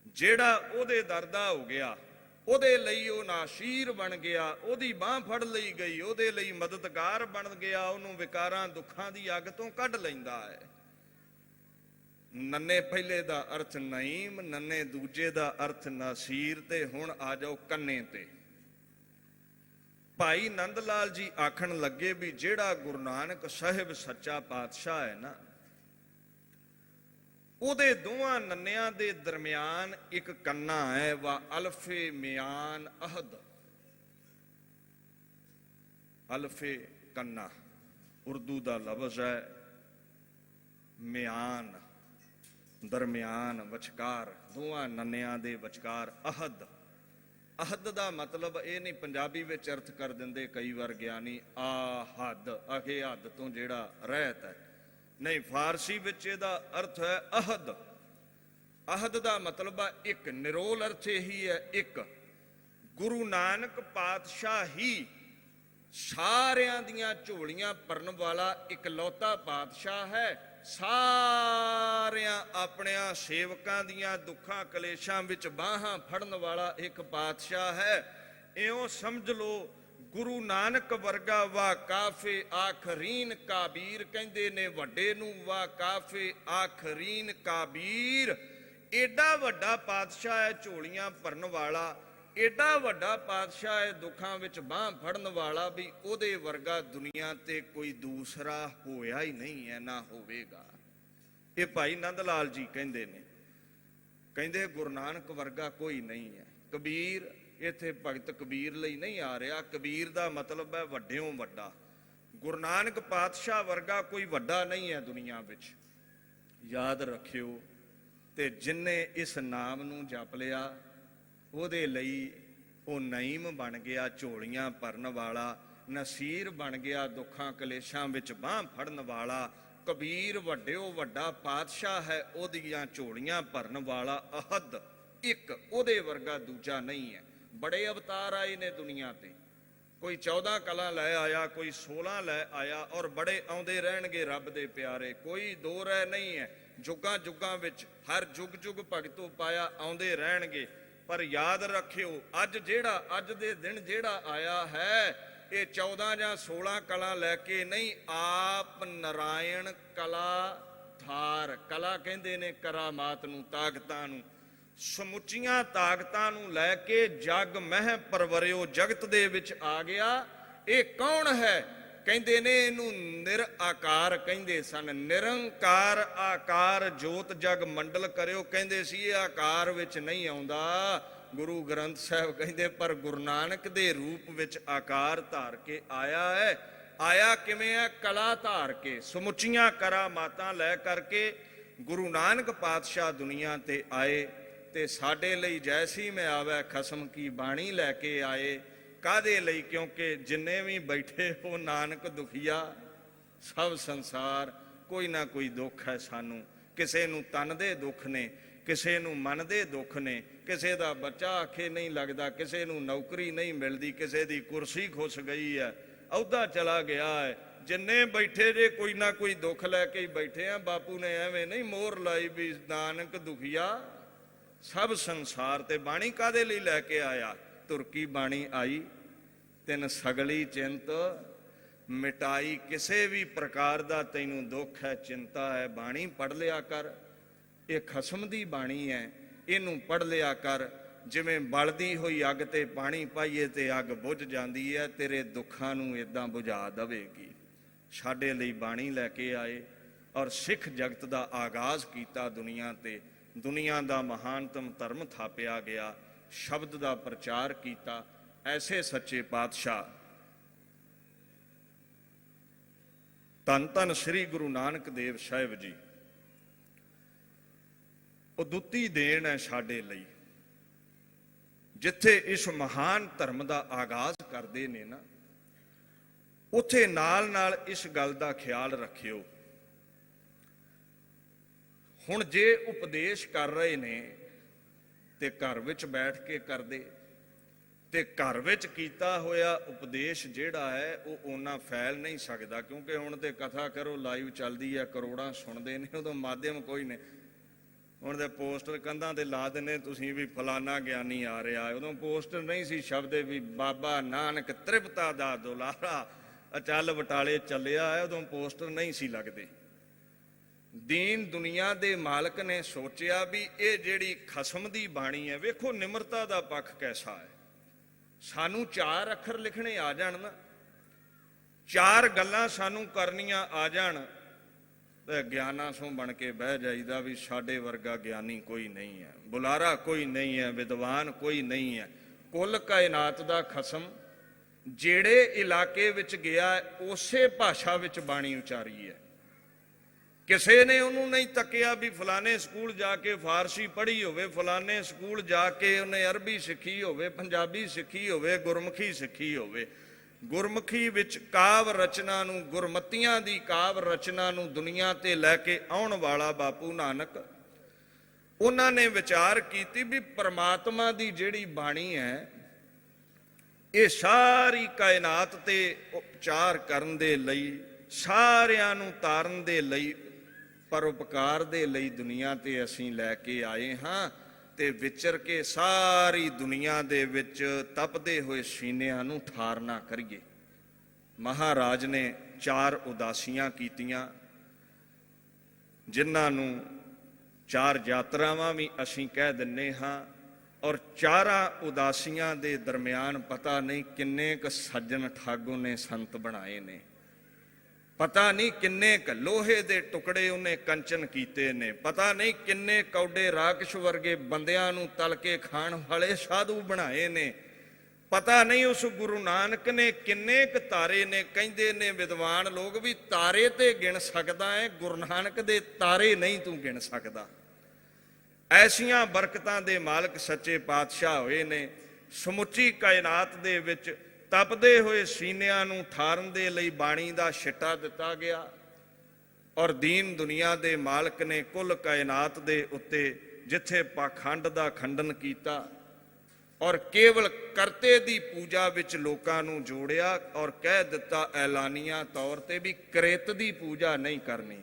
ਜਿਹੜਾ ਉਹਦੇ ਦਰ ਦਾ ਹੋ ਗਿਆ, ਉਹਦੇ ਲਈ ਉਹ ਨਾਸ਼ੀਰ ਬਣ ਗਿਆ, ਉਹਦੀ ਬਾਂਹ ਫੜ ਲਈ ਗਈ, ਉਹਦੇ ਲਈ ਮਦਦਗਾਰ ਬਣ ਗਿਆ, ਉਹਨੂੰ ਵਿਕਾਰਾਂ ਦੁੱਖਾਂ ਦੀ ਅੱਗ ਤੋਂ ਕੱਢ ਲੈਂਦਾ ਹੈ। ਨੰਨੇ ਪਹਿਲੇ ਦਾ ਅਰਥ ਨਈਮ, ਨੰਨੇ ਦੂਜੇ ਦਾ ਅਰਥ ਨਾਸੀਰ। ਤੇ ਹੁਣ ਆ ਜਾਓ ਕੰਨੇ ਤੇ। ਭਾਈ ਨੰਦ ਲਾਲ ਜੀ ਆਖਣ ਲੱਗੇ ਵੀ ਜਿਹੜਾ ਗੁਰੂ ਨਾਨਕ ਸਾਹਿਬ ਸੱਚਾ ਪਾਤਸ਼ਾਹ ਹੈ ਨਾ, ਉਹਦੇ ਦੋਵਾਂ ਨੰਨਿਆਂ ਦੇ ਦਰਮਿਆਨ ਇੱਕ ਕੰਨਾ ਹੈ। ਵਾ ਅਲਫੇ ਮਿਆਨ ਅਹਦ। ਅਲਫੇ ਕੰਨਾ ਉਰਦੂ ਦਾ ਲਫ਼ਜ਼ ਹੈ। ਮਿਆਨ ਦਰਮਿਆਨ, ਵਿਚਕਾਰ, ਦੋਵਾਂ ਨੰਨਿਆਂ ਦੇ ਵਿਚਕਾਰ ਅਹਦ। ਅਹਦ ਦਾ ਮਤਲਬ ਇਹ ਨਹੀਂ ਪੰਜਾਬੀ ਵਿੱਚ ਅਰਥ ਕਰ ਦਿੰਦੇ ਕਈ ਵਾਰ ਗਿਆਨੀ ਆਹਦ, ਅਗੇ ਹੱਦ ਤੋਂ ਜਿਹੜਾ ਰਹਿਤ ਹੈ। ਨਹੀਂ, ਫਾਰਸੀ ਵਿੱਚ ਇਹਦਾ ਅਰਥ ਹੈ ਅਹਦ। ਅਹਦ ਦਾ ਮਤਲਬ ਹੈ ਇੱਕ। ਨਿਰੋਲ ਅਰਥ ਇਹੀ ਹੈ ਇੱਕ। ਗੁਰੂ ਨਾਨਕ ਪਾਤਸ਼ਾਹ ਹੀ ਸਾਰਿਆਂ ਦੀਆਂ ਝੋਲੀਆਂ ਭਰਨ ਵਾਲਾ ਇਕਲੌਤਾ ਪਾਤਸ਼ਾਹ ਹੈ। ਸਾਰਿਆਂ ਆਪਣਿਆਂ ਸੇਵਕਾਂ ਦੀਆਂ ਦੁੱਖਾਂ ਕਲੇਸ਼ਾਂ ਵਿੱਚ ਬਾਹਾਂ ਫੜਨ ਵਾਲਾ ਇੱਕ ਪਾਤਸ਼ਾਹ ਹੈ। ਇਉਂ ਸਮਝ ਲਓ ਗੁਰੂ ਨਾਨਕ ਵਰਗਾ ਵਾ ਕਾਫੇ ਆਖਰੀਨ ਕਾਬੀਰ ਕਹਿੰਦੇ ਨੇ ਵੱਡੇ ਨੂੰ, ਵਾ ਕਾਫੇ ਆਖਰੀਨ ਕਾਬੀਰ। ਏਡਾ ਵੱਡਾ ਪਾਤਸ਼ਾਹ ਹੈ ਝੋਲੀਆਂ ਭਰਨ ਵਾਲਾ, ਏਡਾ ਵੱਡਾ ਪਾਤਸ਼ਾਹ ਹੈ ਦੁੱਖਾਂ ਵਿੱਚ ਬਾਂਹ ਫੜਨ ਵਾਲਾ ਵੀ ਉਹਦੇ ਵਰਗਾ ਦੁਨੀਆ ਤੇ ਕੋਈ ਦੂਸਰਾ ਹੋਇਆ ਹੀ ਨਹੀਂ ਹੈ, ਨਾ ਹੋਵੇਗਾ। ਇਹ ਭਾਈ ਨੰਦ ਲਾਲ ਜੀ ਕਹਿੰਦੇ ਨੇ, ਕਹਿੰਦੇ ਗੁਰੂ ਨਾਨਕ ਵਰਗਾ ਕੋਈ ਨਹੀਂ ਹੈ। ਕਬੀਰ ਇੱਥੇ ਭਗਤ ਕਬੀਰ ਲਈ ਨਹੀਂ ਆ ਰਿਹਾ। ਕਬੀਰ ਦਾ ਮਤਲਬ ਹੈ ਵੱਡਿਓਂ ਵੱਡਾ। ਗੁਰੂ ਨਾਨਕ ਪਾਤਸ਼ਾਹ ਵਰਗਾ ਕੋਈ ਵੱਡਾ ਨਹੀਂ ਹੈ ਦੁਨੀਆ ਵਿੱਚ। ਯਾਦ ਰੱਖਿਓ। ਤੇ ਜਿਨਨੇ ਇਸ ਨਾਮ ਨੂੰ ਜਪ ਲਿਆ ਉਹਦੇ ਲਈ ਉਹ ਨਈਮ ਬਣ ਗਿਆ, ਝੋਲੀਆਂ ਭਰਨ ਵਾਲਾ। ਨਸੀਰ ਬਣ ਗਿਆ, ਦੁੱਖਾਂ ਕਲੇਸ਼ਾਂ ਵਿੱਚ ਬਾਂਹ ਫੜਨ ਵਾਲਾ। ਕਬੀਰ ਵੱਡਿਓ ਵੱਡਾ ਪਾਤਸ਼ਾਹ ਹੈ, ਉਹਦੀਆਂ ਝੋਲੀਆਂ ਭਰਨ ਵਾਲਾ। ਅਹਦ ਇੱਕ, ਉਹਦੇ ਵਰਗਾ ਦੂਜਾ ਨਹੀਂ ਹੈ। ਬੜੇ ਅਵਤਾਰ ਆਏ ਨੇ ਦੁਨੀਆ ਤੇ। ਕੋਈ 14 ਕਲਾ ਲੈ ਆਇਆ, ਕੋਈ 16 ਲੈ ਆਇਆ, ਔਰ ਬੜੇ ਆਉਂਦੇ ਰਹਿਣਗੇ ਰੱਬ ਦੇ ਪਿਆਰੇ। ਕੋਈ ਦੋ ਰਹਿ ਨਹੀਂ ਹੈ। ਜੁਗਾਂ ਜੁਗਾਂ ਵਿੱਚ ਹਰ ਜੁਗ ਜੁਗ ਭਗਤੋ ਪਾਇਆ ਆਉਂਦੇ ਰਹਿਣਗੇ। ਪਰ ਯਾਦ ਰੱਖਿਓ ਅੱਜ ਦੇ ਦਿਨ ਜਿਹੜਾ ਆਇਆ ਹੈ ਇਹ 14 ਜਾਂ 16 ਕਲਾ ਲੈ ਕੇ ਨਹੀਂ, ਆਪ ਨਾਰਾਇਣ ਕਲਾ ਧਾਰ। ਕਲਾ ਕਹਿੰਦੇ ਨੇ ਕਰਾਮਾਤ ਨੂੰ, ਤਾਕਤਾਂ ਨੂੰ। ਸਮੁੱਚੀਆਂ ਤਾਕਤਾਂ ਨੂੰ ਲੈ ਕੇ ਜਗ ਮਹਿ ਪਰਵਰਿਓ ਜਗਤ ਦੇ ਵਿੱਚ ਆ ਗਿਆ। ਇਹ ਕੌਣ ਹੈ? ਕਹਿੰਦੇ ਨੇ ਇਹਨੂੰ ਨਿਰ ਆਕਾਰ ਕਹਿੰਦੇ ਸਨ। ਨਿਰੰਕਾਰ ਆਕਾਰ ਜੋਤ ਜਗ ਮੰਡਲ ਕਰਿਓ ਕਹਿੰਦੇ ਸੀ। ਇਹ ਆਕਾਰ ਵਿੱਚ ਨਹੀਂ ਆਉਂਦਾ। ਗੁਰੂ ਗ੍ਰੰਥ ਸਾਹਿਬ ਕਹਿੰਦੇ ਪਰ ਗੁਰੂ ਨਾਨਕ ਦੇ ਰੂਪ ਵਿੱਚ ਆਕਾਰ ਧਾਰ ਕੇ ਆਇਆ ਹੈ। ਆਇਆ ਕਿਵੇਂ ਹੈ? ਕਲਾ ਧਾਰ ਕੇ, ਸਮੁੱਚੀਆਂ ਕਰਾਮਾਤਾਂ ਲੈ ਕਰਕੇ ਗੁਰੂ ਨਾਨਕ ਪਾਤਸ਼ਾਹ ਦੁਨੀਆ ਤੇ ਆਏ। ਤੇ ਸਾਡੇ ਲਈ ਜੈਸੀ ਮੈਂ ਆਵੈ ਖਸਮ ਕੀ ਬਾਣੀ ਲੈ ਕੇ ਆਏ। ਕਾਹਦੇ ਲਈ? ਕਿਉਂਕਿ ਜਿੰਨੇ ਵੀ ਬੈਠੇ ਹੋ ਨਾਨਕ ਦੁਖੀਆ ਸਭ ਸੰਸਾਰ, ਕੋਈ ਨਾ ਕੋਈ ਦੁੱਖ ਹੈ ਸਾਨੂੰ। ਕਿਸੇ ਨੂੰ ਤਨ ਦੇ ਦੁੱਖ ਨੇ, ਕਿਸੇ ਨੂੰ ਮਨ ਦੇ ਦੁੱਖ ਨੇ, ਕਿਸੇ ਦਾ ਬੱਚਾ ਆਖੇ ਨਹੀਂ ਲੱਗਦਾ, ਕਿਸੇ ਨੂੰ ਨੌਕਰੀ ਨਹੀਂ ਮਿਲਦੀ, ਕਿਸੇ ਦੀ ਕੁਰਸੀ ਖੁੱਸ ਗਈ ਹੈ, ਅਹੁਦਾ ਚਲਾ ਗਿਆ ਹੈ। ਜਿੰਨੇ ਬੈਠੇ ਜੇ ਕੋਈ ਨਾ ਕੋਈ ਦੁੱਖ ਲੈ ਕੇ ਹੀ ਬੈਠੇ ਆ। ਬਾਪੂ ਨੇ ਐਵੇਂ ਨਹੀਂ ਮੋਹਰ ਲਾਈ ਵੀ ਨਾਨਕ ਦੁਖੀਆ ਸਭ ਸੰਸਾਰ ਤੇ ਬਾਣੀ ਕਾਦੇ ਲਈ ਲੈ ਕੇ ਆਇਆ? ਤੁਰਕੀ ਬਾਣੀ ਆਈ ਤਿਨ ਸਗਲੀ ਚਿੰਤ ਮਿਟਾਈ। ਕਿਸੇ ਵੀ ਪ੍ਰਕਾਰ ਦਾ ਤੈਨੂੰ ਦੁੱਖ ਹੈ, ਚਿੰਤਾ ਹੈ, ਬਾਣੀ ਪੜ੍ਹ ਲਿਆ ਕਰ। ਇਹ ਖਸਮ ਦੀ ਬਾਣੀ ਹੈ, ਇਹਨੂੰ ਪੜ੍ਹ ਲਿਆ ਕਰ। ਜਿਵੇਂ ਬਲਦੀ ਹੋਈ ਅੱਗ ਤੇ ਪਾਣੀ ਪਾਈਏ ਤੇ ਅੱਗ ਬੁਝ ਜਾਂਦੀ ਹੈ, ਤੇਰੇ ਦੁੱਖਾਂ ਨੂੰ ਇਦਾਂ ਬੁਝਾ ਦੇਵੇਗੀ। ਸਾਡੇ ਲਈ ਬਾਣੀ ਲੈ ਕੇ ਆਏ ਔਰ ਸਿੱਖ ਜਗਤ ਦਾ ਆਗਾਜ਼ ਕੀਤਾ ਦੁਨੀਆ ਤੇ। ਦੁਨੀਆ ਦਾ ਮਹਾਨਤਮ ਧਰਮ ਥਾਪਿਆ ਗਿਆ, ਸ਼ਬਦ ਦਾ ਪ੍ਰਚਾਰ ਕੀਤਾ। ਐਸੇ ਸੱਚੇ ਪਾਤਸ਼ਾਹ ਧੰਨ ਧੰਨ ਸ੍ਰੀ ਗੁਰੂ ਨਾਨਕ ਦੇਵ ਸਾਹਿਬ ਜੀ ਉਦੁੱਤੀ ਦੇਣ ਹੈ ਸਾਡੇ ਲਈ। ਜਿੱਥੇ ਇਸ ਮਹਾਨ ਧਰਮ ਦਾ ਆਗਾਜ਼ ਕਰਦੇ ਨੇ ਨਾ, ਉੱਥੇ ਨਾਲ ਨਾਲ ਇਸ ਗੱਲ ਦਾ ਖਿਆਲ ਰੱਖਿਓ, ਹੁਣ ਜੇ ਉਪਦੇਸ਼ ਕਰ ਰਹੇ ਨੇ ਤੇ ਘਰ ਵਿੱਚ ਬੈਠ ਕੇ ਕਰਦੇ, ਤੇ ਘਰ ਵਿੱਚ ਕੀਤਾ ਹੋਇਆ ਉਪਦੇਸ਼ ਜਿਹੜਾ ਹੈ ਉਹ ਓਨਾ ਫੈਲ ਨਹੀਂ ਸਕਦਾ। ਕਿਉਂਕਿ ਹੁਣ ਤੇ ਕਥਾ ਕਰੋ ਲਾਈਵ ਚੱਲਦੀ ਹੈ, ਕਰੋੜਾਂ ਸੁਣਦੇ ਨੇ, ਉਦੋਂ ਮਾਧਿਅਮ ਕੋਈ ਨਹੀਂ। ਹੁਣ ਦੇ ਪੋਸਟਰ ਕੰਧਾਂ ਤੇ ਲਾ ਦਿੰਦੇ, ਤੁਸੀਂ ਵੀ ਫਲਾਨਾ ਗਿਆਨੀ ਆ ਰਿਹਾ। ਉਦੋਂ ਪੋਸਟਰ ਨਹੀਂ ਸੀ ਛਪਦੇ ਵੀ ਬਾਬਾ ਨਾਨਕ ਤ੍ਰਿਪਤਾ ਦਾ ਦੁਲਾਰਾ ਅਚਲ ਬਟਾਲੇ ਚੱਲਿਆ ਹੈ, ਉਦੋਂ ਪੋਸਟਰ ਨਹੀਂ ਸੀ ਲੱਗਦੇ। ਦੀਨ ਦੁਨੀਆ ਦੇ ਮਾਲਕ ਨੇ ਸੋਚਿਆ ਵੀ ਇਹ ਜਿਹੜੀ ਖਸਮ ਦੀ ਬਾਣੀ ਹੈ, ਵੇਖੋ ਨਿਮਰਤਾ ਦਾ ਪੱਖ ਕੈਸਾ ਹੈ। ਸਾਨੂੰ 4 ਅੱਖਰ ਲਿਖਣੇ ਆ ਜਾਣ ਨਾ, 4 ਗੱਲਾਂ ਸਾਨੂੰ ਕਰਨੀਆਂ ਆ ਜਾਣ, ਤੇ ਗਿਆਨਾਂ ਸੋਂ ਬਣ ਕੇ ਬਹਿ ਜਾਈਦਾ ਵੀ ਸਾਡੇ ਵਰਗਾ ਗਿਆਨੀ ਕੋਈ ਨਹੀਂ ਹੈ, ਬੁਲਾਰਾ ਕੋਈ ਨਹੀਂ ਹੈ, ਵਿਦਵਾਨ ਕੋਈ ਨਹੀਂ ਹੈ। ਕੁੱਲ ਕਾਇਨਾਤ ਦਾ ਖਸਮ ਜਿਹੜੇ ਇਲਾਕੇ ਵਿੱਚ ਗਿਆ ਉਸੇ ਭਾਸ਼ਾ ਵਿੱਚ ਬਾਣੀ ਉਚਾਰੀ ਹੈ। ਕਿਸੇ ਨੇ ਉਹਨੂੰ ਨਹੀਂ ਤੱਕਿਆ ਵੀ ਫਲਾਣੇ ਸਕੂਲ ਜਾ ਕੇ ਫਾਰਸੀ ਪੜ੍ਹੀ ਹੋਵੇ, ਫਲਾਣੇ ਸਕੂਲ ਜਾ ਕੇ ਉਹਨੇ ਅਰਬੀ ਸਿੱਖੀ ਹੋਵੇ, ਪੰਜਾਬੀ ਸਿੱਖੀ ਹੋਵੇ, ਗੁਰਮੁਖੀ ਸਿੱਖੀ ਹੋਵੇ। ਗੁਰਮੁਖੀ ਵਿੱਚ ਕਾਵ ਰਚਨਾ ਨੂੰ, ਗੁਰਮਤੀਆਂ ਦੀ ਕਾਵ ਰਚਨਾ ਨੂੰ ਦੁਨੀਆ ਤੇ ਲੈ ਕੇ ਆਉਣ ਵਾਲਾ ਬਾਪੂ ਨਾਨਕ, ਉਹਨਾਂ ਨੇ ਵਿਚਾਰ ਕੀਤੀ ਵੀ ਪਰਮਾਤਮਾ ਦੀ ਜਿਹੜੀ ਬਾਣੀ ਹੈ ਇਹ ਸਾਰੀ ਕਾਇਨਾਤ ਤੇ ਉਪਚਾਰ ਕਰਨ ਦੇ ਲਈ, ਸਾਰਿਆਂ ਨੂੰ ਤਾਰਨ ਦੇ ਲਈ, ਪਰਉਪਕਾਰ ਦੇ ਲਈ ਦੁਨੀਆ ਤੇ ਅਸੀਂ ਲੈ ਕੇ ਆਏ ਹਾਂ। ਤੇ ਵਿਚਰ ਕੇ ਸਾਰੀ ਦੁਨੀਆ ਦੇ ਵਿੱਚ ਤਪਦੇ ਹੋਏ ਸੀਨਿਆਂ ਨੂੰ ਠਾਰਨਾ ਕਰੀਏ। ਮਹਾਰਾਜ ਨੇ 4 ਉਦਾਸੀਆਂ ਕੀਤੀਆਂ, ਜਿਨ੍ਹਾਂ ਨੂੰ 4 ਯਾਤਰਾਵਾਂ ਵੀ ਅਸੀਂ ਕਹਿ ਦਿੰਨੇ ਹਾਂ। ਔਰ 4 ਉਦਾਸੀਆਂ ਦੇ ਦਰਮਿਆਨ ਪਤਾ ਨਹੀਂ ਕਿੰਨੇ ਕੁ ਸੱਜਣ ਠੱਗ ਉਹਨੇ ਸੰਤ ਬਣਾਏ ਨੇ, ਪਤਾ ਨਹੀਂ ਕਿੰਨੇ ਕੁ ਲੋਹੇ ਦੇ ਟੁਕੜੇ ਉਹਨੇ ਕੰਚਨ ਕੀਤੇ ਨੇ, ਪਤਾ ਨਹੀਂ ਕਿੰਨੇ ਕੌਡੇ ਰਾਕਸ਼ ਵਰਗੇ ਬੰਦਿਆਂ ਨੂੰ ਤਲ ਕੇ ਖਾਣ ਵਾਲੇ ਸਾਧੂ ਬਣਾਏ ਨੇ, ਪਤਾ ਨਹੀਂ ਉਸ ਗੁਰੂ ਨਾਨਕ ਨੇ ਕਿੰਨੇ ਕੁ ਤਾਰੇ ਨੇ। ਕਹਿੰਦੇ ਨੇ ਵਿਦਵਾਨ ਲੋਕ ਵੀ ਤਾਰੇ ਤੇ ਗਿਣ ਸਕਦਾ ਹੈ, ਗੁਰੂ ਨਾਨਕ ਦੇ ਤਾਰੇ ਨਹੀਂ ਤੂੰ ਗਿਣ ਸਕਦਾ। ਐਸੀਆਂ ਬਰਕਤਾਂ ਦੇ ਮਾਲਕ ਸੱਚੇ ਪਾਤਸ਼ਾਹ ਹੋਏ ਨੇ। ਸਮੁੱਚੀ ਕਾਇਨਾਤ ਦੇ ਵਿੱਚ ਤਪਦੇ ਹੋਏ ਸੀਨਿਆਂ ਨੂੰ ਠਾਰਨ ਦੇ ਲਈ ਬਾਣੀ ਦਾ ਛਿੱਟਾ ਦਿੱਤਾ ਗਿਆ। ਔਰ ਦੀਨ ਦੁਨੀਆ ਦੇ ਮਾਲਕ ਨੇ ਕੁੱਲ ਕਾਇਨਾਤ ਦੇ ਉੱਤੇ ਜਿੱਥੇ ਪਾਖੰਡ ਦਾ ਖੰਡਨ ਕੀਤਾ ਔਰ ਕੇਵਲ ਕਰਤੇ ਦੀ ਪੂਜਾ ਵਿੱਚ ਲੋਕਾਂ ਨੂੰ ਜੋੜਿਆ ਔਰ ਕਹਿ ਦਿੱਤਾ ਐਲਾਨੀਆਂ ਤੌਰ ਤੇ ਵੀ ਕ੍ਰਿਤ ਦੀ ਪੂਜਾ ਨਹੀਂ ਕਰਨੀ।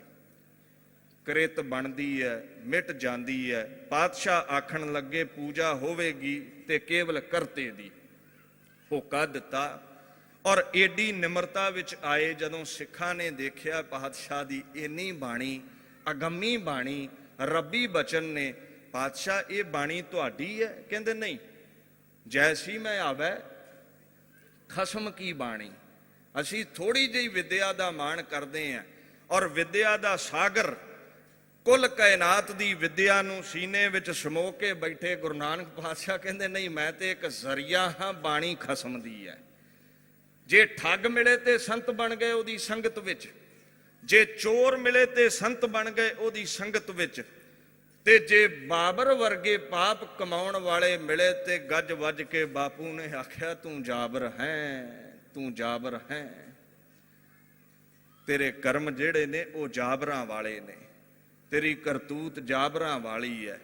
ਕ੍ਰਿਤ ਬਣਦੀ ਹੈ, ਮਿਟ ਜਾਂਦੀ ਹੈ। ਪਾਤਸ਼ਾਹ ਆਖਣ ਲੱਗੇ ਪੂਜਾ ਹੋਵੇਗੀ ਤੇ ਕੇਵਲ ਕਰਤੇ ਦੀ, ਹੋਕਾ ਦਿੱਤਾ। ਔਰ ਏਡੀ ਨਿਮਰਤਾ ਵਿੱਚ ਆਏ ਜਦੋਂ ਸਿੱਖਾਂ ਨੇ ਦੇਖਿਆ ਪਾਤਸ਼ਾਹ ਦੀ ਇੰਨੀ ਬਾਣੀ, ਅਗੰਮੀ ਬਾਣੀ, ਰੱਬੀ ਬਚਨ ਨੇ, ਪਾਤਸ਼ਾਹ ਇਹ ਬਾਣੀ ਤੁਹਾਡੀ ਹੈ? ਕਹਿੰਦੇ ਨਹੀਂ, ਜੈਸੀ ਮੈਂ ਆਵੈ ਖਸਮ ਕੀ ਬਾਣੀ। ਅਸੀਂ ਥੋੜੀ ਜਿਹੀ ਵਿਦਿਆ ਦਾ ਮਾਣ ਕਰਦੇ ਹਾਂ ਔਰ ਵਿਦਿਆ ਦਾ ਸਾਗਰ, ਕੁੱਲ ਕਾਇਨਾਤ ਦੀ ਵਿਦਿਆ ਨੂੰ ਸੀਨੇ ਵਿੱਚ ਸਮੋ ਕੇ ਬੈਠੇ ਗੁਰੂ ਨਾਨਕ ਪਾਤਸ਼ਾਹ ਕਹਿੰਦੇ ਨਹੀਂ, ਮੈਂ ਤੇ ਇੱਕ ਜ਼ਰੀਆ ਹਾਂ, ਬਾਣੀ ਖਸਮ ਦੀ ਹੈ। ਜੇ ਠੱਗ ਮਿਲੇ ਤੇ ਸੰਤ ਬਣ ਗਏ ਉਹਦੀ ਸੰਗਤ ਵਿੱਚ, ਜੇ ਚੋਰ ਮਿਲੇ ਤੇ ਸੰਤ ਬਣ ਗਏ ਉਹਦੀ ਸੰਗਤ ਵਿੱਚ, ਤੇ ਜੇ ਬਾਬਰ ਵਰਗੇ ਪਾਪ ਕਮਾਉਣ ਵਾਲੇ ਮਿਲੇ ਤੇ ਗੱਜ ਵੱਜ ਕੇ ਬਾਪੂ ਨੇ ਆਖਿਆ ਤੂੰ ਜਾਬਰ ਹੈ, ਤੂੰ ਜਾਬਰ ਹੈ। ਤੇਰੇ ਕਰਮ ਜਿਹੜੇ ਨੇ ਉਹ ਜਾਬਰਾਂ ਵਾਲੇ ਨੇ, ਤੇਰੀ ਕਰਤੂਤ ਜਾਬਰਾਂ ਵਾਲੀ ਹੈ।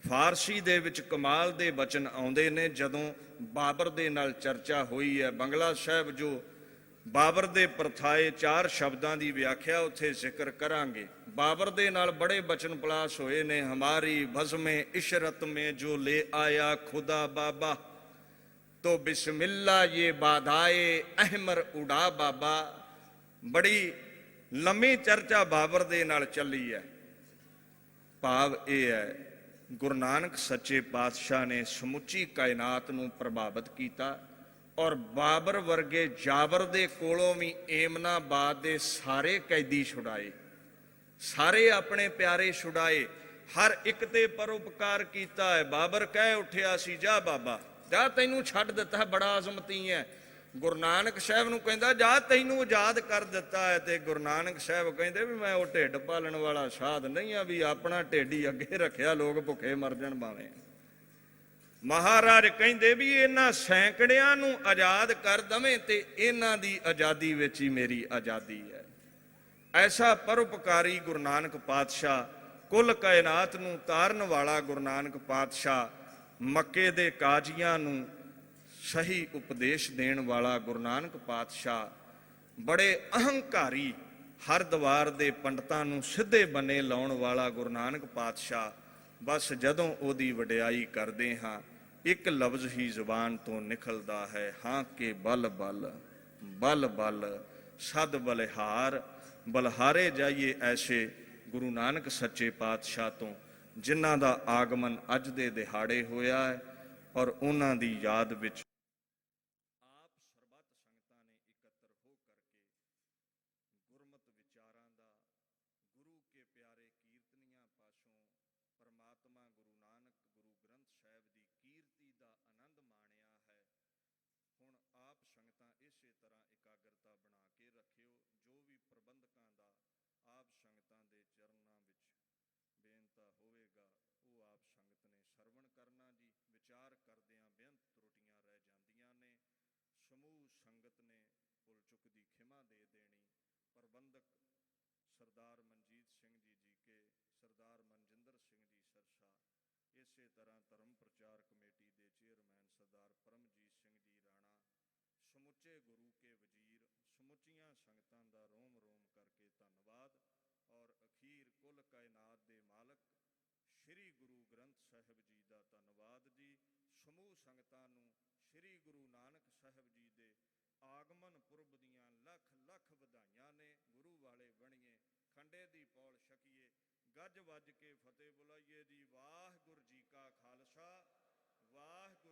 ਫਾਰਸੀ ਦੇ ਵਿੱਚ ਕਮਾਲ ਦੇ ਬਚਨ ਆਉਂਦੇ ਨੇ। ਜਦੋਂ ਬਾਬਰ ਦੇ ਨਾਲ ਚਰਚਾ ਹੋਈ ਹੈ, ਬੰਗਲਾ ਸਾਹਿਬ ਜੋ ਬਾਬਰ ਦੇ ਪਰਥਾਏ 4 ਸ਼ਬਦਾਂ ਦੀ ਵਿਆਖਿਆ ਉੱਥੇ ਜ਼ਿਕਰ ਕਰਾਂਗੇ। ਬਾਬਰ ਦੇ ਨਾਲ ਬੜੇ ਬਚਨ ਪਲਾਸ ਹੋਏ ਨੇ। ਹਮਾਰੀ ਭਸਮੇ ਇਸ਼ਰਤ ਮੇ ਜੋ ਲੈ ਆਇਆ ਖੁਦਾ ਬਾਬਾ, ਤੋ ਬਿਸਮਿल्ला ये बाधाए अहमर उड़ा बाबा। बड़ी लंबी चर्चा बाबर दे नाल चली है। भाव यह है गुरु नानक सच्चे पातशाह ने समुची कायनात नूं प्रभावित किया और बाबर वर्गे जाबर दे कोलों भी एमनाबाद दे सारे कैदी छुड़ाए, सारे अपने प्यारे छुड़ाए, हर एक ते परोपकार किया है। बाबर कह उठिया सी जा बाबा जा तैनू छड्ड दिता, बड़ा आजमती है। गुरु नानक साहब नूं कहंदा जा तैनू आजाद कर दिता है। ते गुरु नानक साहब कहंदे भी मैं वो ढिड पालण वाला साध नहीं आ भी अपना ढिड ही अगे रखिया लोग भुखे मर जाण भावें। महाराज कहंदे भी इन्हां सैकड़ियां नूं आजाद कर दवें ते इन्हां दी आजादी विच ही मेरी आजादी है। ऐसा परोपकारी गुरु नानक पातशाह, कुल कायनात नूं तारन वाला गुरु नानक पातशाह, मक्के दे काजियां नूं सही उपदेश देण वाला गुरु नानक पातशाह, बड़े अहंकारी हरद्वार दे पंडितां नूं सिद्धे बने लाउण वाला गुरु नानक पातशाह। बस जदों ओदी वडियाई करदे हां एक लफ्ज़ ही जुबान तो निकलदा है, हां के बल बल बल बल सद बलिहार। बलिहारे जाइए ऐसे गुरु नानक सच्चे पातशाह तो जिन्हां दा आगमन अज दे दिहाड़े होया है और उन्हां दी याद विच आप सरबत संगतां ने इकत्तर हो करके गुरमत विचारां दा गुरु के प्यारे कीर्तनियां पासों परमात्मा गुरु नानक गुरु ग्रंथ साहिब दी कीर्ति दा आनंद माणिया है। हुण आप संगतां इसे तरह एकाग्रता बना के रखियो। जो भी प्रबंधकां दा आप संगतां दे चरनां विच बेनता होवेगा वो आप संगत ने सरवण करना जी। विचार करदियां बेअंत त्रुटियां रह जांदियां ने, समूह संगत ने भुल चुक दी खिमा दे देनी। प्रबंधक सरदार मनजीत सिंह जी जीके, सरदार मनजिंदर सिंह जी सरसा, इसे तरह धर्म प्रचार कमेटी के चेयरमैन सरदार परमजीत सिंह जी राणा, समुचे गुरु के वजीर, समुचियां संगतां दा रोम रोम करके धन्नवाद। और अखीर कुल कायनात दे मालक श्री गुरु ग्रंथ साहिब जी का धन्नवाद जी। समूह संगतां नूं श्री गुरु नानक साहिब जी दे आगमन पुरब दियां लख लख वधाइयां ने। गुरु वाले बणीए, खंडे दी पौड़ छकीए, गज वज के फतेह बुलाइए जी। वाहिगुरू जी का खालसा, वाहिगुरू